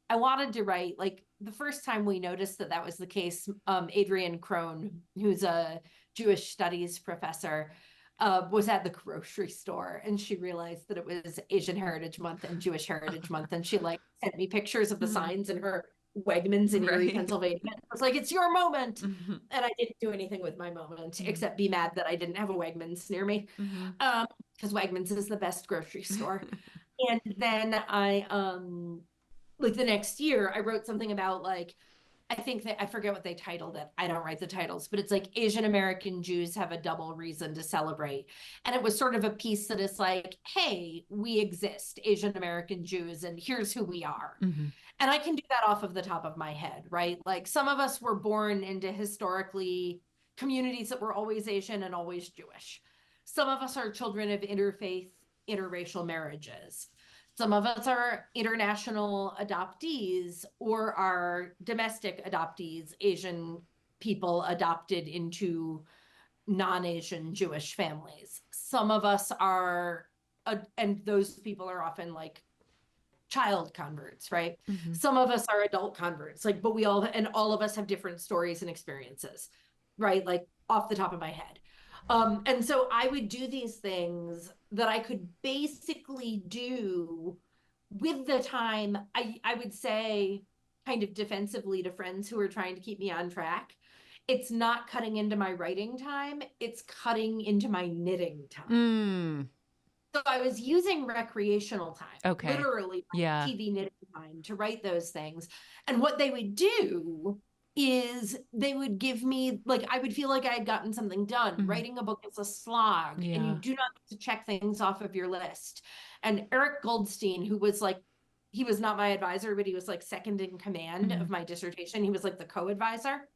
I wanted to write, like, the first time we noticed that that was the case, Adrienne Krohn, who's a Jewish studies professor, was at the grocery store and she realized that it was Asian Heritage Month and Jewish Heritage Month. And she, like, sent me pictures of the Mm-hmm. signs in her Wegmans in Erie, Right. Pennsylvania. I was like, it's your moment. Mm-hmm. And I didn't do anything with my moment Mm-hmm. except be mad that I didn't have a Wegmans near me. Mm-hmm. Because Wegmans is the best grocery store. And then I like the next year I wrote something about like I think that I forget what they titled it. I don't write the titles, but it's like Asian American Jews have a double reason to celebrate. And it was sort of a piece that is like, hey, we exist, Asian American Jews, and here's who we are. Mm-hmm. And I can do that off of the top of my head, right? Like some of us were born into historically communities that were always Asian and always Jewish. Some of us are children of interfaith, interracial marriages. Some of us are international adoptees or are domestic adoptees, Asian people adopted into non Asian Jewish families. Some of us are, and those people are often like child converts, right? Mm-hmm. Some of us are adult converts, like, but we all, and all of us have different stories and experiences, right? Like off the top of my head. And so I would do these things that I could basically do with the time. I would say kind of defensively to friends who are trying to keep me on track. It's not cutting into my writing time, it's cutting into my knitting time. Mm. So I was using recreational time, Okay. literally Yeah. TV knitting time to write those things. And what they would do is they would give me like I would feel like I had gotten something done. Mm-hmm. Writing a book is a slog and you Yeah. do not get to check things off of your list. And Eric Goldstein, who was like he was not my advisor, but he was like second in command Mm-hmm. of my dissertation. He was like the co-advisor.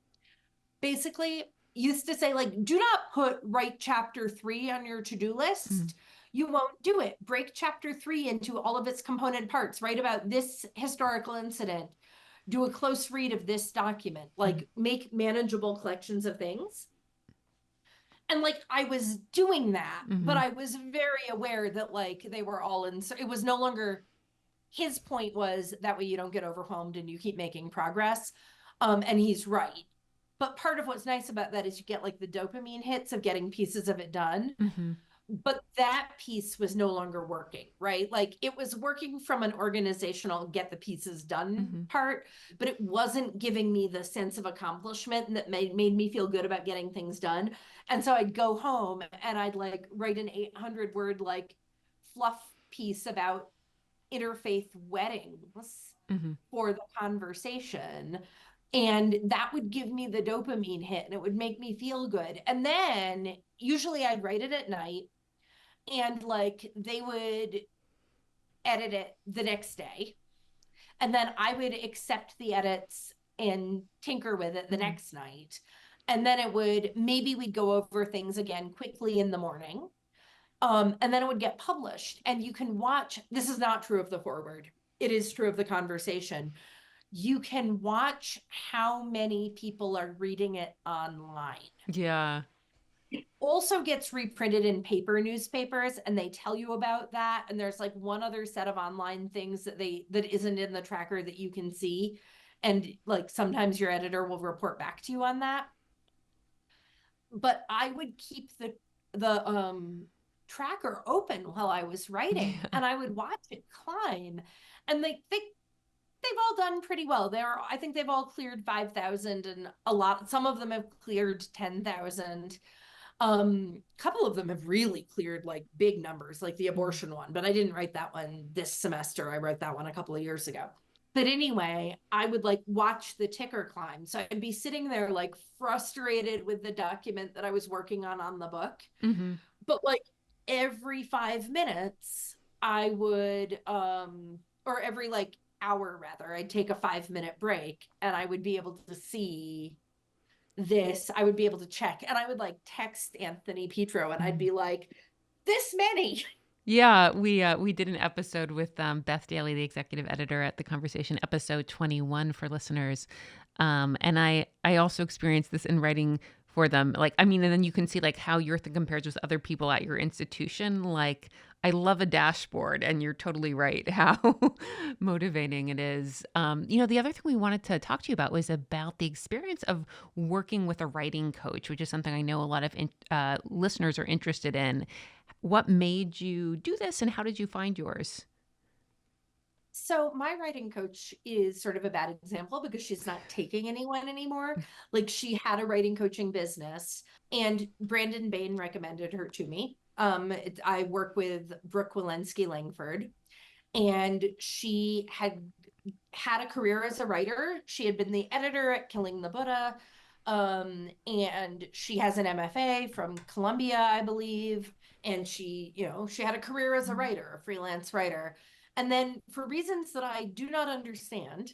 Basically used to say like do not put write chapter 3 on your to-do Mm-hmm. list. You won't do it. Break chapter 3 into all of its component parts. Write about this historical incident. Do a close read of this document. Like make manageable collections of things. And like I was doing that, but Mm-hmm. I was very aware that like they were all in it was no longer his point was that way you don't get overwhelmed and you keep making progress. And he's right. But part of what's nice about that is you get like the dopamine hits of getting pieces of it done. Mm-hmm. But that piece was no longer working, right? Like it was working from an organizational get the pieces done Mm-hmm. part, but it wasn't giving me the sense of accomplishment that made me feel good about getting things done. And so I'd go home and I'd like write an 800 word like fluff piece about interfaith weddings Mm-hmm. for the conversation. And that would give me the dopamine hit and it would make me feel good. And then usually I'd write it at night and like they would edit it the next day. And then I would accept the edits and tinker with it the Mm-hmm. next night. And then it would maybe we'd go over things again quickly in the morning. And then it would get published. And you can watch, this is not true of the forward, it is true of the conversation. You can watch how many people are reading it online. Yeah. It also gets reprinted in paper newspapers and they tell you about that. And there's like one other set of online things that isn't in the tracker that you can see. And like sometimes your editor will report back to you on that. But I would keep the tracker open while I was writing Yeah. and I would watch it climb. And they've all done pretty well. I think they've all cleared 5,000 and some of them have cleared 10,000. Couple of them have really cleared like big numbers, like the Mm-hmm. abortion one, but I didn't write that one this semester. I wrote that one a couple of years ago. But anyway, I would like watch the ticker climb. So I'd be sitting there like frustrated with the document that I was working on the book. Mm-hmm. But like every 5 minutes, I would or every like hour rather, I'd take a 5 minute break and I would be able to see this. I would be able to check and I would like text Anthony Petro and I'd Mm-hmm. be like, this many. Yeah, we did an episode with Beth Daly, the executive editor at The Conversation, episode 21 for listeners. And I also experienced this in writing for them. Like, I mean, and then you can see like how your thing compares with other people at your institution. Like, I love a dashboard, and you're totally right how motivating it is. The other thing we wanted to talk to you about was about the experience of working with a writing coach, which is something I know a lot of listeners are interested in. What made you do this and how did you find yours? So my writing coach is sort of a bad example because she's not taking anyone anymore. Like she had a writing coaching business and Brandon Bain recommended her to me. I work with Brooke Walensky Langford and she had a career as a writer. She had been the editor at Killing the Buddha. And she has an MFA from Columbia, I believe. And she had a career as a writer, a freelance writer. And then for reasons that I do not understand,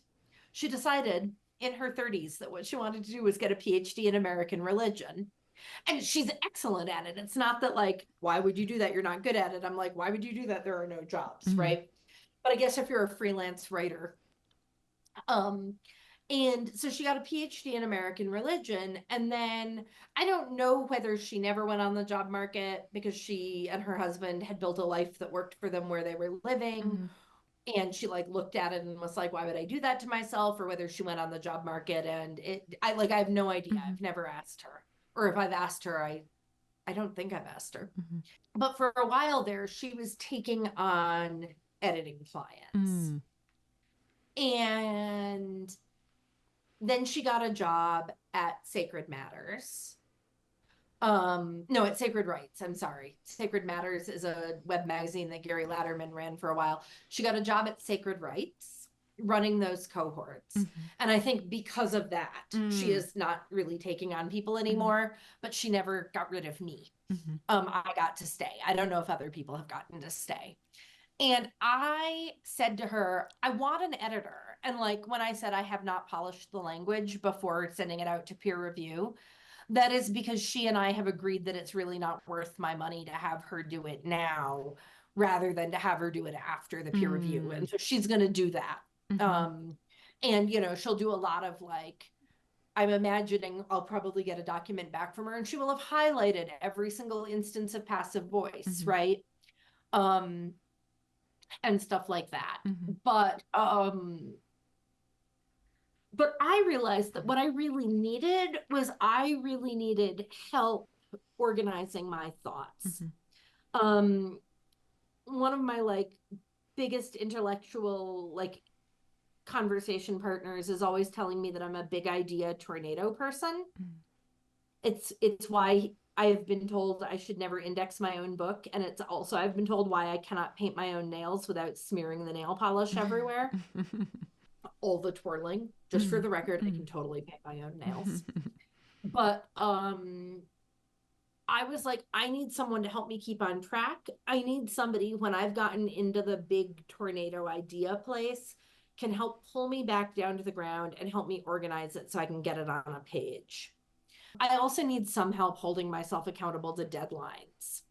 she decided in her 30s that what she wanted to do was get a PhD in American religion. And she's excellent at it. It's not that like, why would you do that? You're not good at it. I'm like, why would you do that? There are no jobs, Mm-hmm. right? But I guess if you're a freelance writer, um, and so she got a PhD in American religion. And then I don't know whether she never went on the job market because she and her husband had built a life that worked for them where they were living. Mm-hmm. And she like looked at it and was like, why would I do that to myself? Or whether she went on the job market and I have no idea. Mm-hmm. I've never asked her. Or if I've asked her, I don't think I've asked her. Mm-hmm. But for a while there, she was taking on editing clients. Mm-hmm. And then she got a job at Sacred Matters. No, at Sacred Rights. I'm sorry. Sacred Matters is a web magazine that Gary Latterman ran for a while. She got a job at Sacred Rights running those cohorts. Mm-hmm. And I think because of that, she Mm-hmm. is not really taking on people anymore, but she never got rid of me. Mm-hmm. I got to stay. I don't know if other people have gotten to stay. And I said to her, I want an editor. And like when I said I have not polished the language before sending it out to peer review, that is because she and I have agreed that it's really not worth my money to have her do it now rather than to have her do it after the peer review. And so she's going to do that. Mm-hmm. Um, and, she'll do a lot of like, I'm imagining I'll probably get a document back from her and she will have highlighted every single instance of passive voice, Mm-hmm. right? Um, and stuff like that. Mhm. But but I realized that what I really needed was I really needed help organizing my thoughts. Mhm. Um, one of my like biggest intellectual like conversation partners is always telling me that I'm a big idea tornado person. Mhm. It's why I have been told I should never index my own book, and it's also I've been told why I cannot paint my own nails without smearing the nail polish everywhere. All the twirling. Just for Mhm. the record, I Mhm. can totally paint my own nails. But I was like, I need someone to help me keep on track. I need somebody when I've gotten into the big tornado idea place can help pull me back down to the ground and help me organize it so I can get it on a page. I also need some help holding myself accountable to deadlines.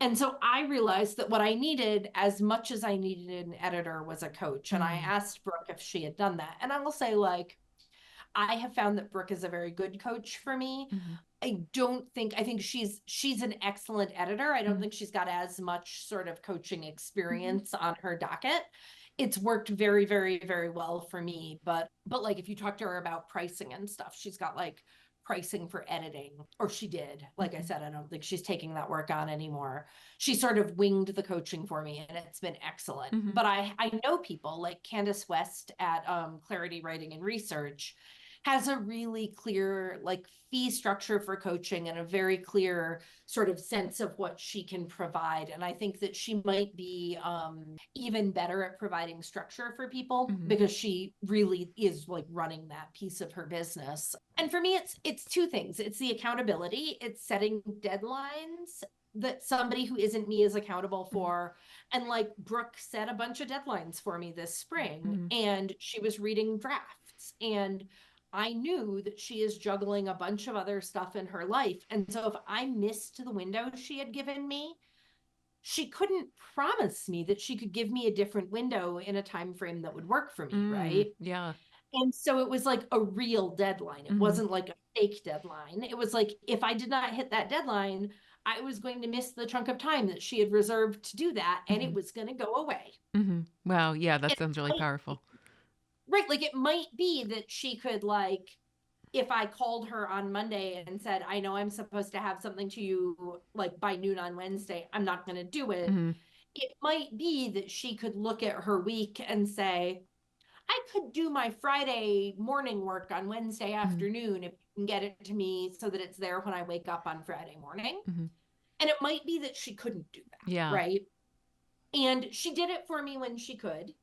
And so I realized that what I needed, as much as I needed an editor, was a coach. And I Mhm. asked Brooke if she had done that. And I will say, like, I have found that Brooke is a very good coach for me. Mhm. I think she's an excellent editor. I don't Mhm. think she's got as much sort of coaching Mhm. experience on her docket. It's worked very, very, very well for me. But like if you talk to her about pricing and stuff, she's got like pricing for editing, or she did. Like I Mhm. said, I don't think she's taking that work on anymore. She sort of winged the coaching for me and it's been excellent. Mhm. But I know people like Candace West at Clarity Writing and Research has a really clear like fee structure for coaching and a very clear sort of sense of what she can provide. And I think that she might be even better at providing structure for people Mhm. because she really is like running that piece of her business. And for me, it's two things. It's the accountability, it's setting deadlines that somebody who isn't me is accountable Mhm. for. And like Brooke set a bunch of deadlines for me this spring, Mhm. and she was reading drafts. And I knew that she is juggling a bunch of other stuff in her life. And so if I missed the window she had given me, she couldn't promise me that she could give me a different window in a time frame that would work for me, Mm. right? Yeah. And so it was like a real deadline. It Mhm. wasn't like a fake deadline. It was like if I did not hit that deadline, I was going to miss the chunk of time that she had reserved to do that, and it Mhm. was going to go away. Mhm. Wow, yeah, that And sounds really I, powerful. right, like it might be that she could like if I called her on Monday and said, I know I'm supposed to have something to you like by noon on Wednesday, I'm not going to do it. Mhm. It might be that she could look at her week and say, I could do my Friday morning work on Wednesday Mhm. afternoon if you can get it to me so that it's there when I wake up on Friday morning. Mhm. And it might be that she couldn't do that, Yeah. right? And she did it for me when she could,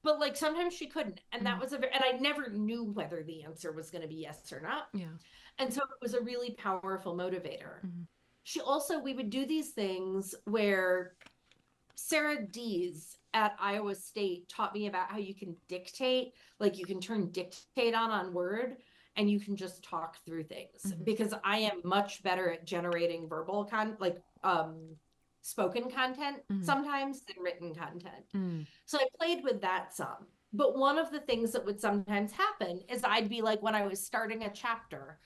but like sometimes she couldn't. And that Mhm. was and I never knew whether the answer was going to be yes or not. Yeah. And so it was a really powerful motivator. Mhm. She also, we would do these things where Sarah Dees at Iowa State taught me about how you can dictate, like you can turn dictate on Word and you can just talk through things Mhm. because I am much better at generating spoken content Mhm. sometimes than written content. Mhm. So I played with that some. But one of the things that would sometimes happen is I'd be like when I was starting a chapter,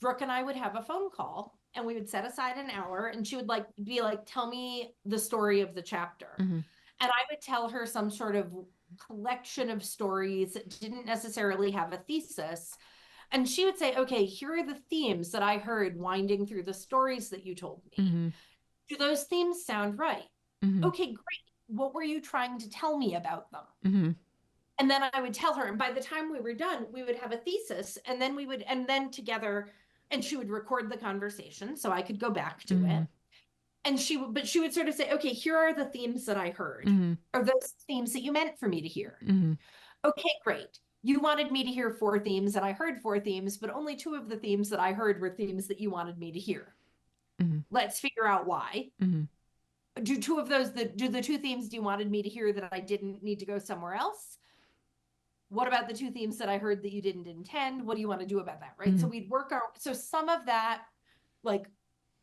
Brooke and I would have a phone call and we would set aside an hour and she would like be like, tell me the story of the chapter. Mhm. And I would tell her some sort of collection of stories that didn't necessarily have a thesis. And she would say, okay, here are the themes that I heard winding through the stories that you told me. Mhm. Do those themes sound right? Mhm. Okay, great. What were you trying to tell me about them? Mhm. And then I would tell her, and by the time we were done, we would have a thesis, and then and then together, and she would record the conversation so I could go back to it. Mhm. And but she would sort of say, okay, here are the themes that I heard. Mhm. Are those themes that you meant for me to hear? Mhm. Okay, great. You wanted me to hear four themes, and I heard four themes, but only two of the themes that I heard were themes that you wanted me to hear. Mhm. Let's figure out why. Mhm. Do two of those, do the two themes you wanted me to hear that I didn't need to go somewhere else? What about the two themes that I heard that you didn't intend? What do you want to do about that? Right. So Mhm. we'd work out. So some of that, like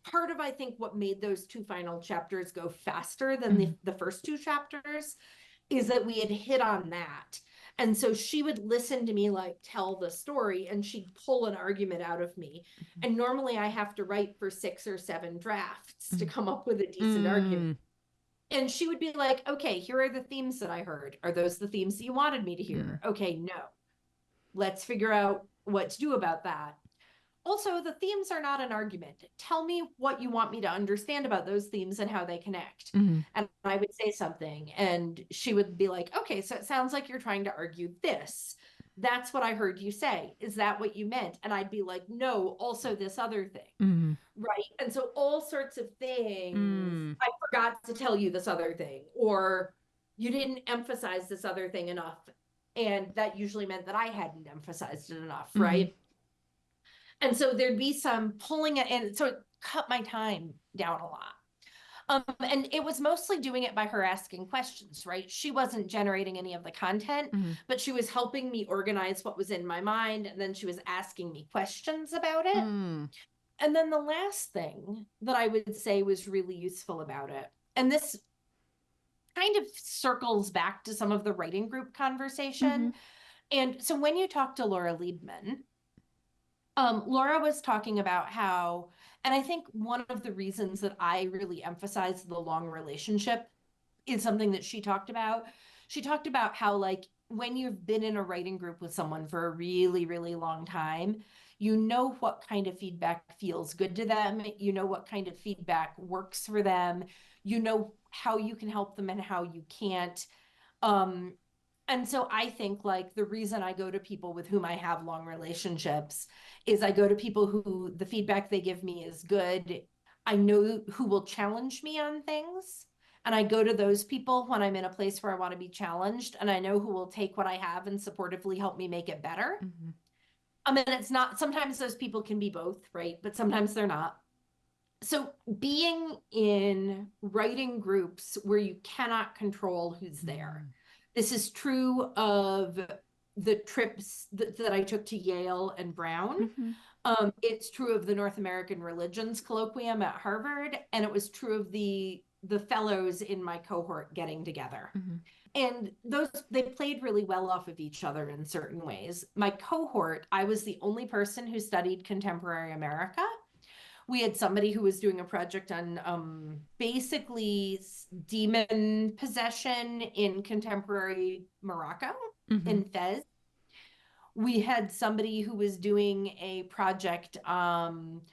part of, I think, what made those two final chapters go faster than Mhm. the first two chapters is that we had hit on that. And so she would listen to me like tell the story and she'd pull an argument out of me. And normally I have to write for 6 or 7 drafts to Mhm. come up with a decent argument. Mm. And she would be like, okay, here are the themes that I heard. Are those the themes that you wanted me to Mm. hear? Okay, no. Let's figure out what to do about that. Also, the themes are not an argument. Tell me what you want me to understand about those themes and how they connect. Mm. And I would say something, and she would be like, okay, so it sounds like you're trying to argue this. That's what I heard you say. Is that what you meant? And I'd be like, no, also this other thing. Mm. Right. And so all sorts of things. Mm. I forgot to tell you this other thing, or you didn't emphasize this other thing enough. And that usually meant that I hadn't emphasized it enough. Mm. Right. And so there'd be some pulling it in. So it cut my time down a lot. And it was mostly doing it by her asking questions, right? She wasn't generating any of the content, Mm. but she was helping me organize what was in my mind. And then she was asking me questions about it. Mm. And then the last thing that I would say was really useful about it, and this kind of circles back to some of the writing group Mhm. conversation. And so when you talk to Laura Liebman, Laura was talking about how, and I think one of the reasons that I really emphasize the long relationship is something that she talked about. She talked about how, like, when you've been in a writing group with someone for a really, really long time, you know what kind of feedback feels good to them. You know what kind of feedback works for them. You know how you can help them and how you can't. Um, and so I think, like, the reason I go to people with whom I have long relationships is I go to people who the feedback they give me is good. I know who will challenge me on things. And I go to those people when I'm in a place where I want to be challenged. And I know who will take what I have and supportively help me make it better. Mhm. I mean, it's not, sometimes those people can be both, right? But sometimes they're not. So being in writing groups where you cannot control who's there. Mm. This is true of the trips that I took to Yale and Brown. Mhm. It's true of the North American Religions Colloquium at Harvard, and it was true of the fellows in my cohort getting together. Mhm. And those, they played really well off of each other in certain ways. My cohort, I was the only person who studied contemporary America. We had somebody who was doing a project on basically demon possession in contemporary Morocco, Mhm. in Fez. We had somebody who was doing a project on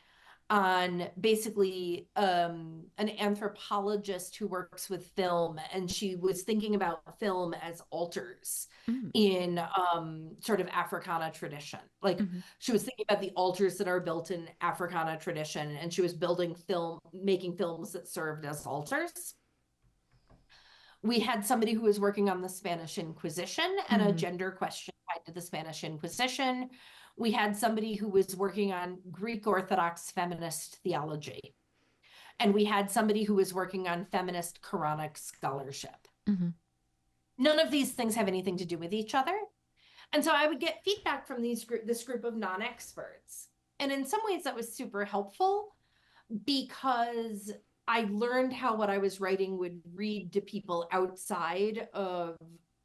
basically an anthropologist who works with film, and she was thinking about film as altars Mm. in sort of Africana tradition. Like, Mhm. she was thinking about the altars that are built in Africana tradition, and she was building film, making films that served as altars. We had somebody who was working on the Spanish Inquisition and a Mhm. gender question tied to the Spanish Inquisition. We had somebody who was working on Greek Orthodox feminist theology. And we had somebody who was working on feminist Quranic scholarship. Mhm. None of these things have anything to do with each other. And so I would get feedback from this group of non-experts. And in some ways that was super helpful because I learned how what I was writing would read to people outside of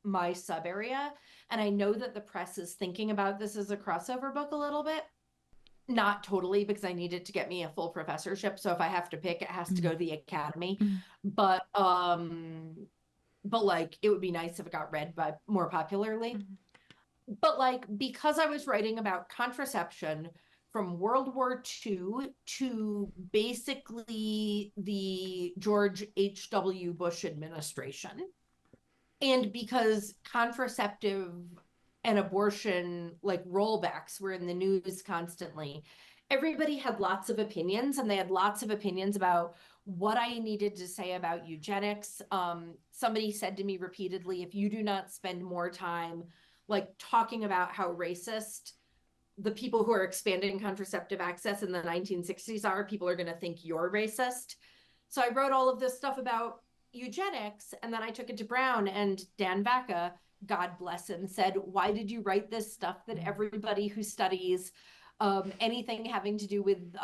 my sub area. And I know that the press is thinking about this as a crossover book a little bit. Not totally, because I need it to get me a full professorship. So if I have to pick, it has to go Mhm. to the academy. Mhm. But like, it would be nice if it got read by more popularly. Mhm. But like, because I was writing about contraception from World War II to basically the George H.W. Bush administration, and because contraceptive and abortion like rollbacks were in the news constantly, everybody had lots of opinions, and they had lots of opinions about what I needed to say about eugenics. Somebody said to me repeatedly, if you do not spend more time like talking about how racist the people who are expanding contraceptive access in the 1960s are, people are going to think you're racist. So I wrote all of this stuff about eugenics, and then I took it to Brown, and Dan Vaca, God bless him, said, why did you write this stuff that everybody who studies anything having to do with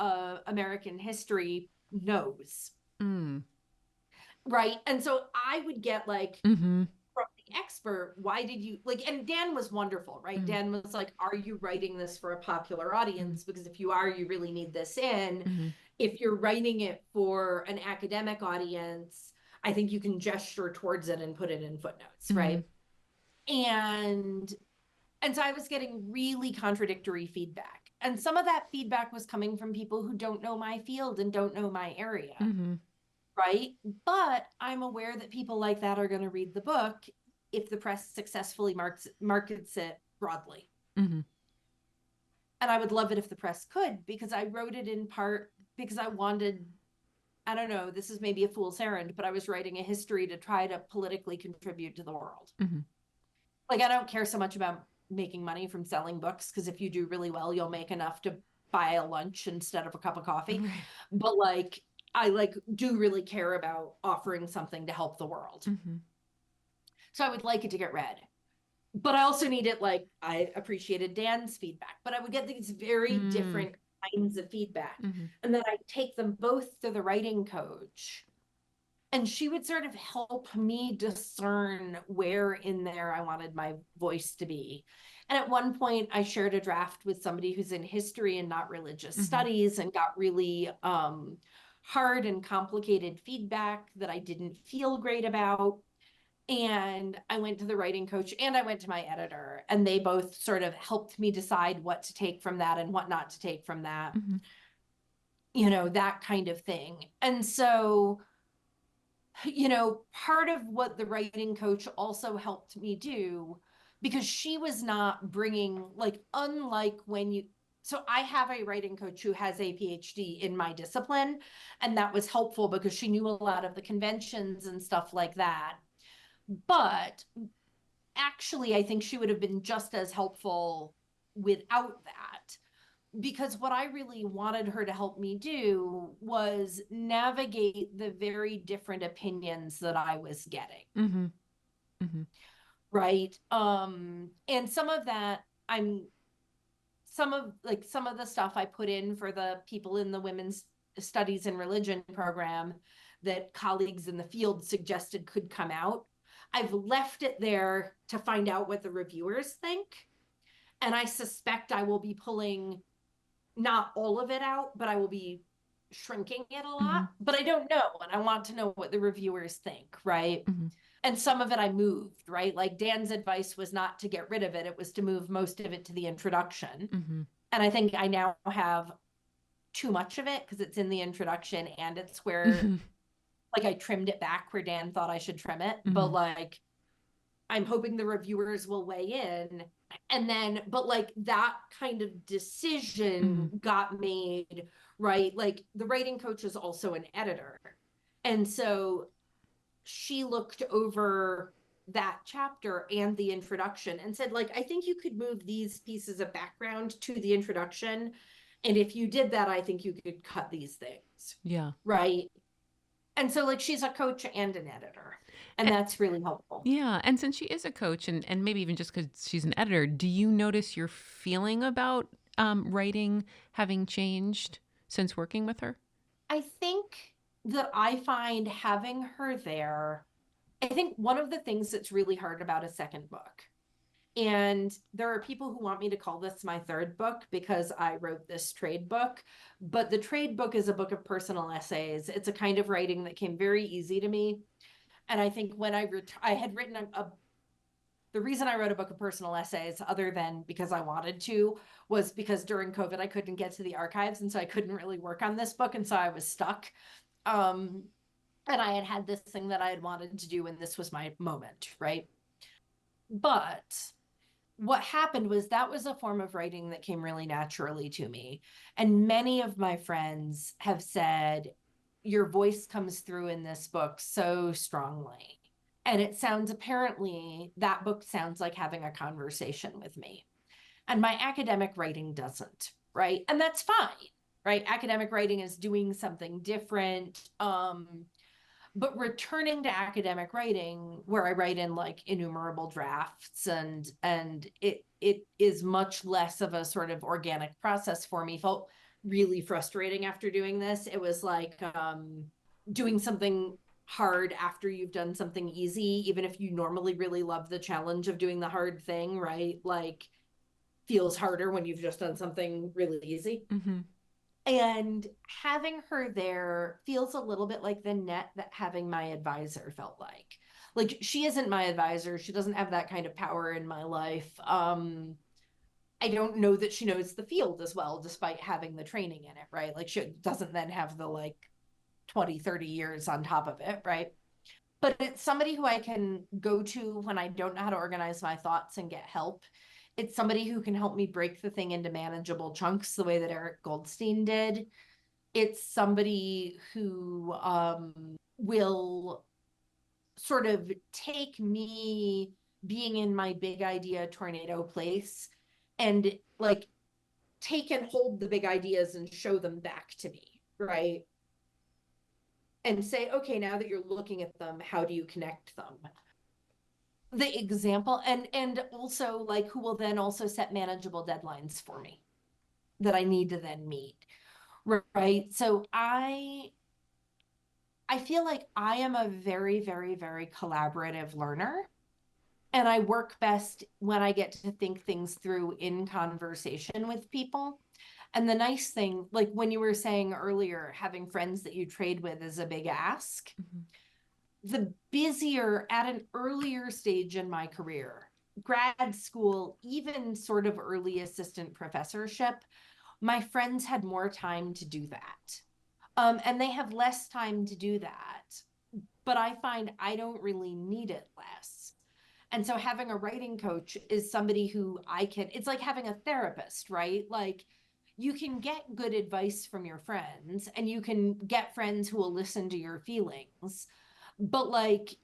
American history knows? Mm. Right. And so I would get like, Mhm. from the expert, why did you like, and Dan was wonderful, right? Mhm. Dan was like, are you writing this for a popular Mhm. audience? Because if you are, you really need this in. Mhm. If you're writing it for an academic audience, I think you can gesture towards it and put it in footnotes, Mhm. right? And and so I was getting really contradictory feedback. And some of that feedback was coming from people who don't know my field and don't know my area, Mhm. right? But I'm aware that people like that are going to read the book if the press successfully markets it broadly. Mhm. And I would love it if the press could, because I wrote it in part because I wanted, I don't know, this is maybe a fool's errand, but I was writing a history to try to politically contribute to the world. Mhm. Like, I don't care so much about making money from selling books, because if you do really well, you'll make enough to buy a lunch instead of a cup of coffee. Right. But like, I like do really care about offering something to help the world. Mhm. So I would like it to get read. But I also need it, like, I appreciated Dan's feedback, but I would get these very Mm. different kinds of feedback. Mhm. And then I'd take them both to the writing coach. And she would sort of help me discern where in there I wanted my voice to be. And at one point, I shared a draft with somebody who's in history and not religious Mhm. studies, and got really hard and complicated feedback that I didn't feel great about. And I went to the writing coach and I went to my editor, and they both sort of helped me decide what to take from that and what not to take from that, Mhm. that kind of thing. And so, part of what the writing coach also helped me do, because she was not bringing, like, unlike when you, so I have a writing coach who has a PhD in my discipline, and that was helpful because she knew a lot of the conventions and stuff like that. But actually, I think she would have been just as helpful without that, because what I really wanted her to help me do was navigate the very different opinions that I was getting. Mhm. Mhm. Right. And some of that, some of the stuff I put in for the people in the women's studies and religion program that colleagues in the field suggested could come out. I've left it there to find out what the reviewers think. And I suspect I will be pulling not all of it out, but I will be shrinking it a lot. Mhm. But I don't know. And I want to know what the reviewers think, right? Mhm. And some of it I moved, right? Like, Dan's advice was not to get rid of it, it was to move most of it to the introduction. Mhm. And I think I now have too much of it because it's in the introduction, and it's where, Mhm. like, I trimmed it back where Dan thought I should trim it. But Mhm. like, I'm hoping the reviewers will weigh in. And then, but like, that kind of decision Mhm. got made, right? Like, the writing coach is also an editor. And so she looked over that chapter and the introduction and said, like, I think you could move these pieces of background to the introduction. And if you did that, I think you could cut these things. Yeah. Right. And so, like, she's a coach and an editor. And A that's really helpful. Yeah, and since she is a coach and maybe even just 'cause she's an editor, do you notice your feeling about, writing having changed since working with her? I think that I find having her there, I think one of the things that's really hard about a second book, and there are people who want me to call this my third book because I wrote this trade book, but the trade book is a book of personal essays. It's a kind of writing that came very easy to me. And I think when I had written the reason I wrote a book of personal essays, other than because I wanted to, was because during COVID I couldn't get to the archives, and so I couldn't really work on this book, and so I was stuck. Um, and I had this thing that I had wanted to do, and this was my moment, right? But what happened was that was a form of writing that came really naturally to me. And many of my friends have said, your voice comes through in this book so strongly. And it sounds, apparently, that book sounds like having a conversation with me. And my academic writing doesn't, right? And that's fine, right? Academic writing is doing something different. But returning to academic writing, where I write in like innumerable drafts, and it is much less of a sort of organic process for me, felt really frustrating after doing this. It was like doing something hard after you've done something easy, even if you normally really love the challenge of doing the hard thing, right? Like, feels harder when you've just done something really easy. Mhm. And having her there feels a little bit like the net that having my advisor felt like. Like she isn't my advisor. She doesn't have that kind of power in my life. I don't know that she knows the field as well, despite having the training in it, right? Like she doesn't then have the like 20, 30 years on top of it, right? But it's somebody who I can go to when I don't know how to organize my thoughts and get help. It's somebody who can help me break the thing into manageable chunks the way that Eric Goldstein did. It's somebody who will sort of take me being in my big idea tornado place and like take and hold the big ideas and show them back to me, right? And say, okay, now that you're looking at them, how do you connect them? The example, and also like who will then also set manageable deadlines for me that I need to then meet, right? So I feel like I am a very, very, very collaborative learner. And I work best when I get to think things through in conversation with people. And the nice thing, like when you were saying earlier, having friends that you trade with is a big ask. Mhm. The busier at an earlier stage in my career, grad school, even sort of early assistant professorship, my friends had more time to do that. And they have less time to do that. But I find I don't really need it less. And so having a writing coach is somebody who I can, it's like having a therapist, right? Like you can get good advice from your friends and you can get friends who will listen to your feelings. But like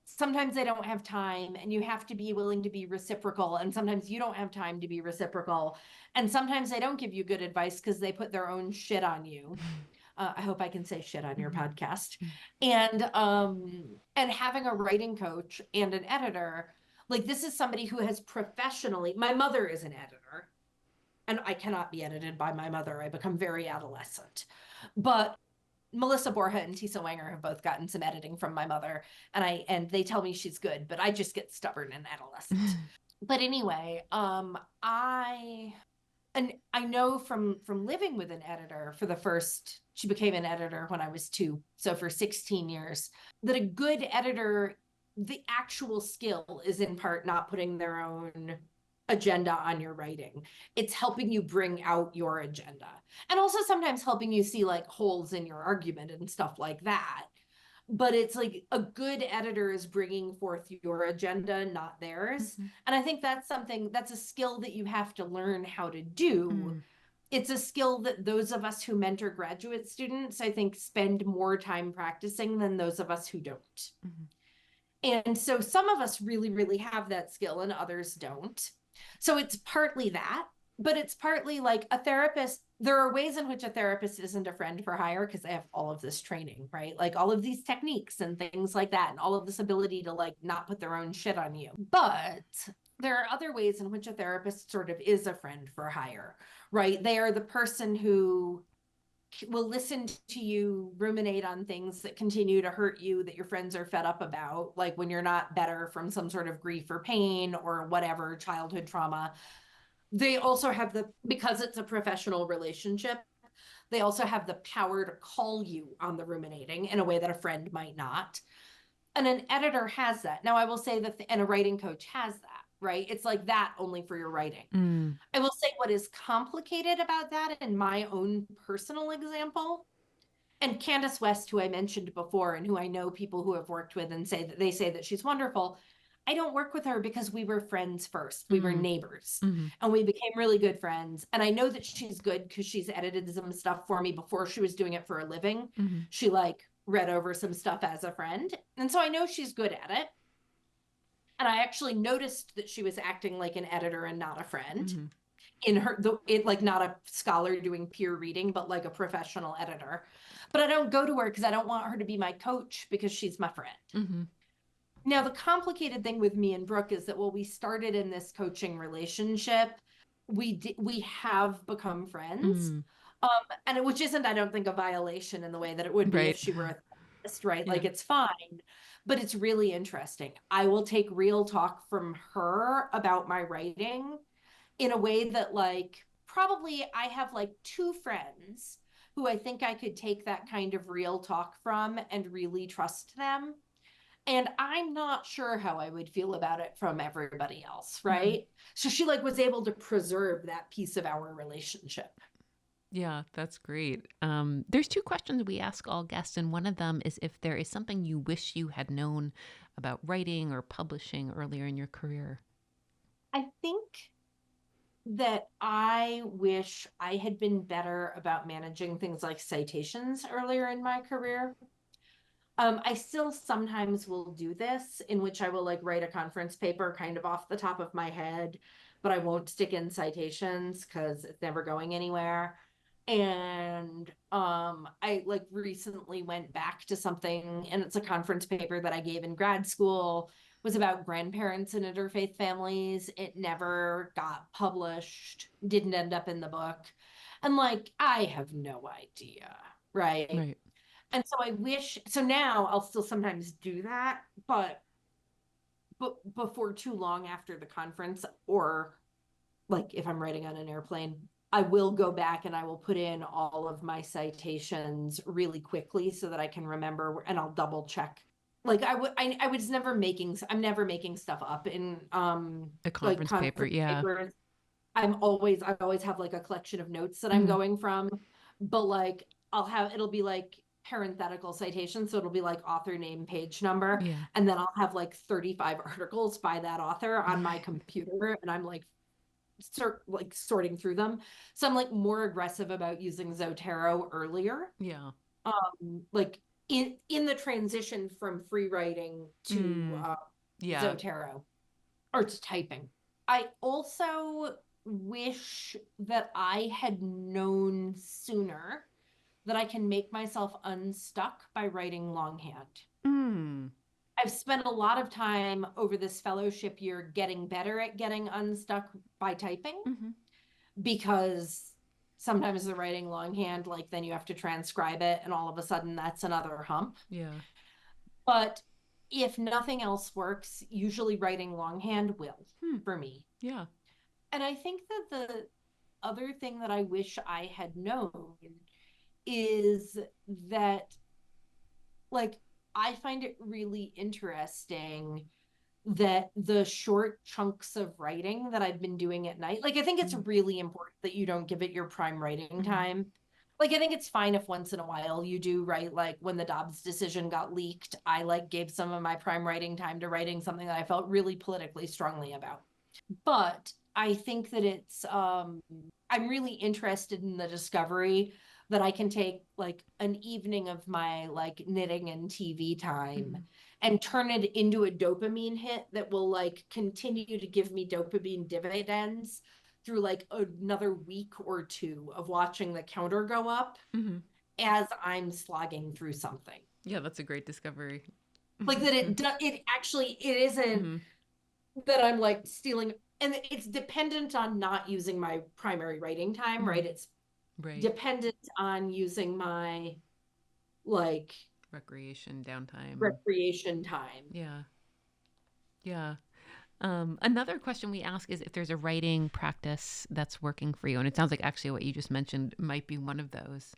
sometimes they don't have time and you have to be willing to be reciprocal. And sometimes you don't have time to be reciprocal. And sometimes they don't give you good advice because they put their own shit on you. I hope I can say shit on your Mhm. podcast. Mhm. And having a writing coach and an editor, like this is somebody who has professionally, my mother is an editor, and I cannot be edited by my mother. I become very adolescent. But Melissa Borja and Tisa Wanger have both gotten some editing from my mother, and they tell me she's good, but I just get stubborn and adolescent. But anyway, I know from living with an editor for the first, she became an editor when I was 2, so for 16 years, that a good editor, the actual skill is in part not putting their own agenda on your writing. It's helping you bring out your agenda, and also sometimes helping you see like holes in your argument and stuff like that. But it's like a good editor is bringing forth your agenda, not theirs. Mhm. And I think that's something, that's a skill that you have to learn how to do. Mm. It's a skill that those of us who mentor graduate students, I think, spend more time practicing than those of us who don't. Mhm. And so some of us really, really have that skill and others don't. So it's partly that, but it's partly like a therapist. There are ways in which a therapist isn't a friend for hire because they have all of this training, right? Like all of these techniques and things like that, and all of this ability to like not put their own shit on you. But there are other ways in which a therapist sort of is a friend for hire, right? They are the person who will listen to you ruminate on things that continue to hurt you that your friends are fed up about, like when you're not better from some sort of grief or pain or whatever childhood trauma. They also have the, because it's a professional relationship, they also have the power to call you on the ruminating in a way that a friend might not. And an editor has that. Now I will say that and a writing coach has that, right? It's like that only for your writing. Mm. I will say what is complicated about that in my own personal example, and Candace West, who I mentioned before, and who I know people who have worked with and say that they say that she's wonderful. I don't work with her because we were friends first. We were Mm. neighbors Mhm. and we became really good friends. And I know that she's good because she's edited some stuff for me before she was doing it for a living. Mhm. She like read over some stuff as a friend. And so I know she's good at it. And I actually noticed that she was acting like an editor and not a friend Mhm. in her it like not a scholar doing peer reading but like a professional editor. But I don't go to her because I don't want her to be my coach because she's my friend. Mhm. Now the complicated thing with me and Brooke is that while we started in this coaching relationship, we have become friends. Mm. um which isn't, I don't think, a violation in the way that it would be if Right. she were a therapist, right? Yeah. Like it's fine. But it's really interesting. I will take real talk from her about my writing in a way that like probably I have like two friends who I think I could take that kind of real talk from and really trust them. And I'm not sure how I would feel about it from everybody else, Mhm. right? So she like was able to preserve that piece of our relationship. Yeah, that's great. There's two questions we ask all guests, and one of them is if there is something you wish you had known about writing or publishing earlier in your career. I think that I wish I had been better about managing things like citations earlier in my career. I still sometimes will do this, in which I will like write a conference paper kind of off the top of my head, but I won't stick in citations because it's never going anywhere. And I like recently went back to something, and it's a conference paper that I gave in grad school, was about grandparents and interfaith families. It never got published, didn't end up in the book. And like, I have no idea, right? Right. And so I wish, so now I'll still sometimes do that, but before too long after the conference, or like if I'm writing on an airplane, I will go back and I will put in all of my citations really quickly so that I can remember, and I'll double check. Like I was never making, I'm never making stuff up in A like conference paper. conference Yeah. papers. I always have like a collection of notes that I'm Mhm. going from, but like it'll be like parenthetical citations. So it'll be like author name, page number. Yeah. And then I'll have like 35 articles by that author on my Right. computer. And I'm like, sorting through them. So I'm like more aggressive about using Zotero earlier. Yeah. Like in the transition from free writing to Mm. Yeah. Zotero or to typing. I also wish that I had known sooner that I can make myself unstuck by writing longhand. Mm. I've spent a lot of time over this fellowship year getting better at getting unstuck by typing, Mhm. because sometimes the writing longhand, like then you have to transcribe it, and all of a sudden that's another hump. Yeah. But if nothing else works, usually writing longhand will Hmm. for me. Yeah. And I think that the other thing that I wish I had known is that, like, I find it really interesting that the short chunks of writing that I've been doing at night, like, I think it's Mm. really important that you don't give it your prime writing Mhm. time. Like, I think it's fine if once in a while you do, right? Like, when the Dobbs decision got leaked, I like gave some of my prime writing time to writing something that I felt really politically strongly about. But I think that I'm really interested in the discovery that I can take like an evening of my like knitting and TV time Mhm. and turn it into a dopamine hit that will like continue to give me dopamine dividends through like another week or two of watching the counter go up Mhm. as I'm slogging through something. Yeah, that's a great discovery. Like that Mhm. it actually, it isn't Mhm. that I'm like stealing, and it's dependent on not using my primary writing time, right? Mhm. It's Right. dependent on using my like Recreation, downtime. recreation time. Yeah. Yeah. Another question we ask is if there's a writing practice that's working for you. And it sounds like actually what you just mentioned might be one of those.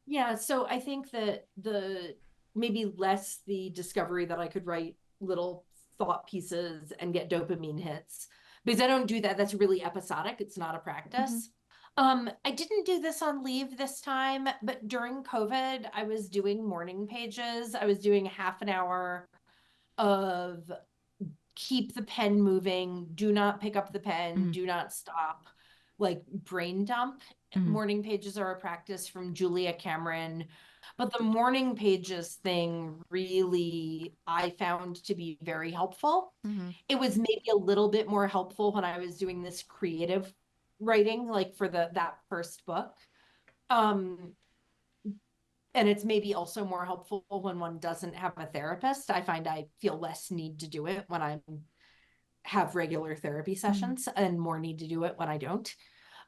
Yeah, so I think that the maybe less the discovery that I could write little thought pieces and get dopamine hits, because I don't do that. That's really episodic. It's not a Hmm. practice. I didn't do this on leave this time, but during COVID, I was doing morning pages. I was doing half an hour of keep the pen moving, do not pick up the pen, Hmm. do not stop, like brain dump. Hmm. Morning pages are a practice from Julia Cameron, but the morning pages thing really I found to be very helpful. Hmm. It was maybe a little bit more helpful when I was doing this creative writing, like for that first book. Um, and it's maybe also more helpful when one doesn't have a therapist. I find I feel less need to do it when I have regular therapy Hmm. sessions, and more need to do it when I don't.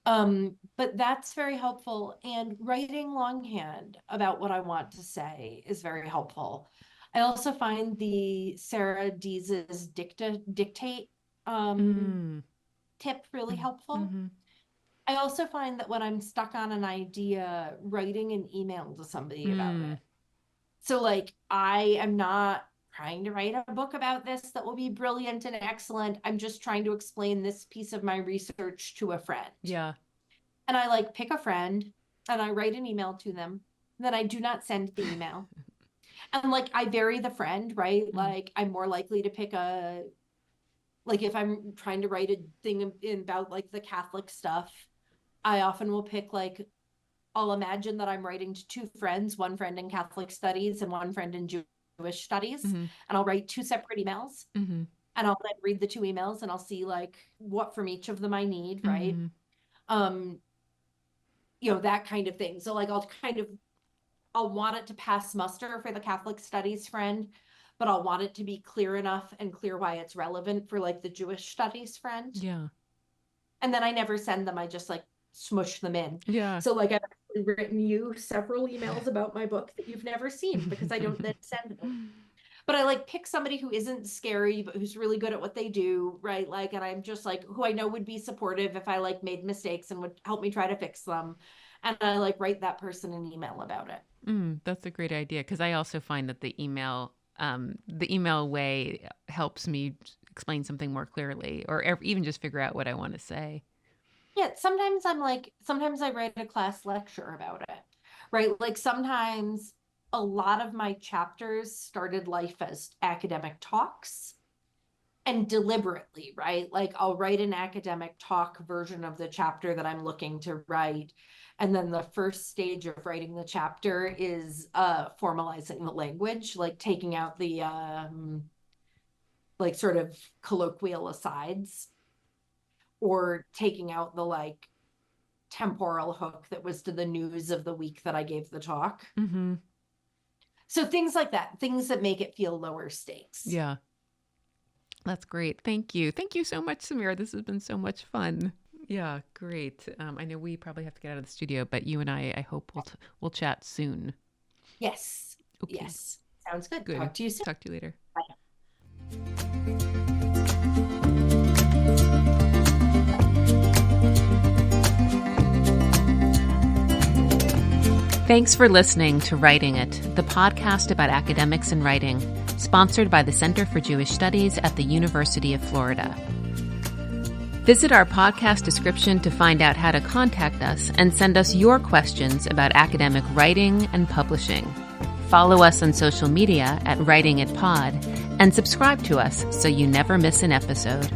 But that's very helpful. And writing longhand about what I want to say is very helpful. I also find the Sarah Dees's dictate um, Hmm. tip really Hmm. helpful. Hmm. I also find that when I'm stuck on an idea, writing an email to somebody about Mm, it. So like I am not trying to write a book about this that will be brilliant and excellent. I'm just trying to explain this piece of my research to a friend. yeah. And I like pick a friend and I write an email to them. Then I do not send the email. And like I vary the friend, right? Mm, Like I'm more likely to pick a like if I'm trying to write a thing about like the Catholic stuff, I often will pick like I'll imagine that I'm writing to two friends, one friend in Catholic studies and one friend in Jewish studies, mm-hmm, and I'll write two separate emails mm-hmm, and I'll then read the two emails and I'll see like what from each of them I need, right? mm-hmm. Um, that kind of thing. So like I'll want it to pass muster for the Catholic studies friend, but I'll want it to be clear enough and clear why it's relevant for like the Jewish studies friend. Yeah. And then I never send them. I just like smush them in. Yeah. So like I've actually written you several emails about my book that you've never seen because I don't then send them. But I like pick somebody who isn't scary, but who's really good at what they do, right? Like, and I'm just like who I know would be supportive if I like made mistakes and would help me try to fix them. And I like write that person an email about it. That's a great idea because I also find that the email way helps me explain something more clearly, or even just figure out what I want to say. Yeah, sometimes I write a class lecture about it, right? Like sometimes a lot of my chapters started life as academic talks and deliberately, right? Like I'll write an academic talk version of the chapter that I'm looking to write. And then the first stage of writing the chapter is formalizing the language, like taking out the like sort of colloquial asides or taking out the like temporal hook that was to the news of the week that I gave the talk. Mm-hmm. So things like that, things that make it feel lower stakes. Yeah, that's great. Thank you. Thank you so much, Samira. This has been so much fun. Yeah, great. I know we probably have to get out of the studio, but you and I hope we'll chat soon. Yes. Okay, Yes. Sounds good. good. Talk to you soon. Talk to you later. Bye. Thanks for listening to Writing It, the podcast about academics and writing, sponsored by the Center for Jewish Studies at the University of Florida. Visit our podcast description to find out how to contact us and send us your questions about academic writing and publishing. Follow us on social media at Writing It Pod and subscribe to us so you never miss an episode.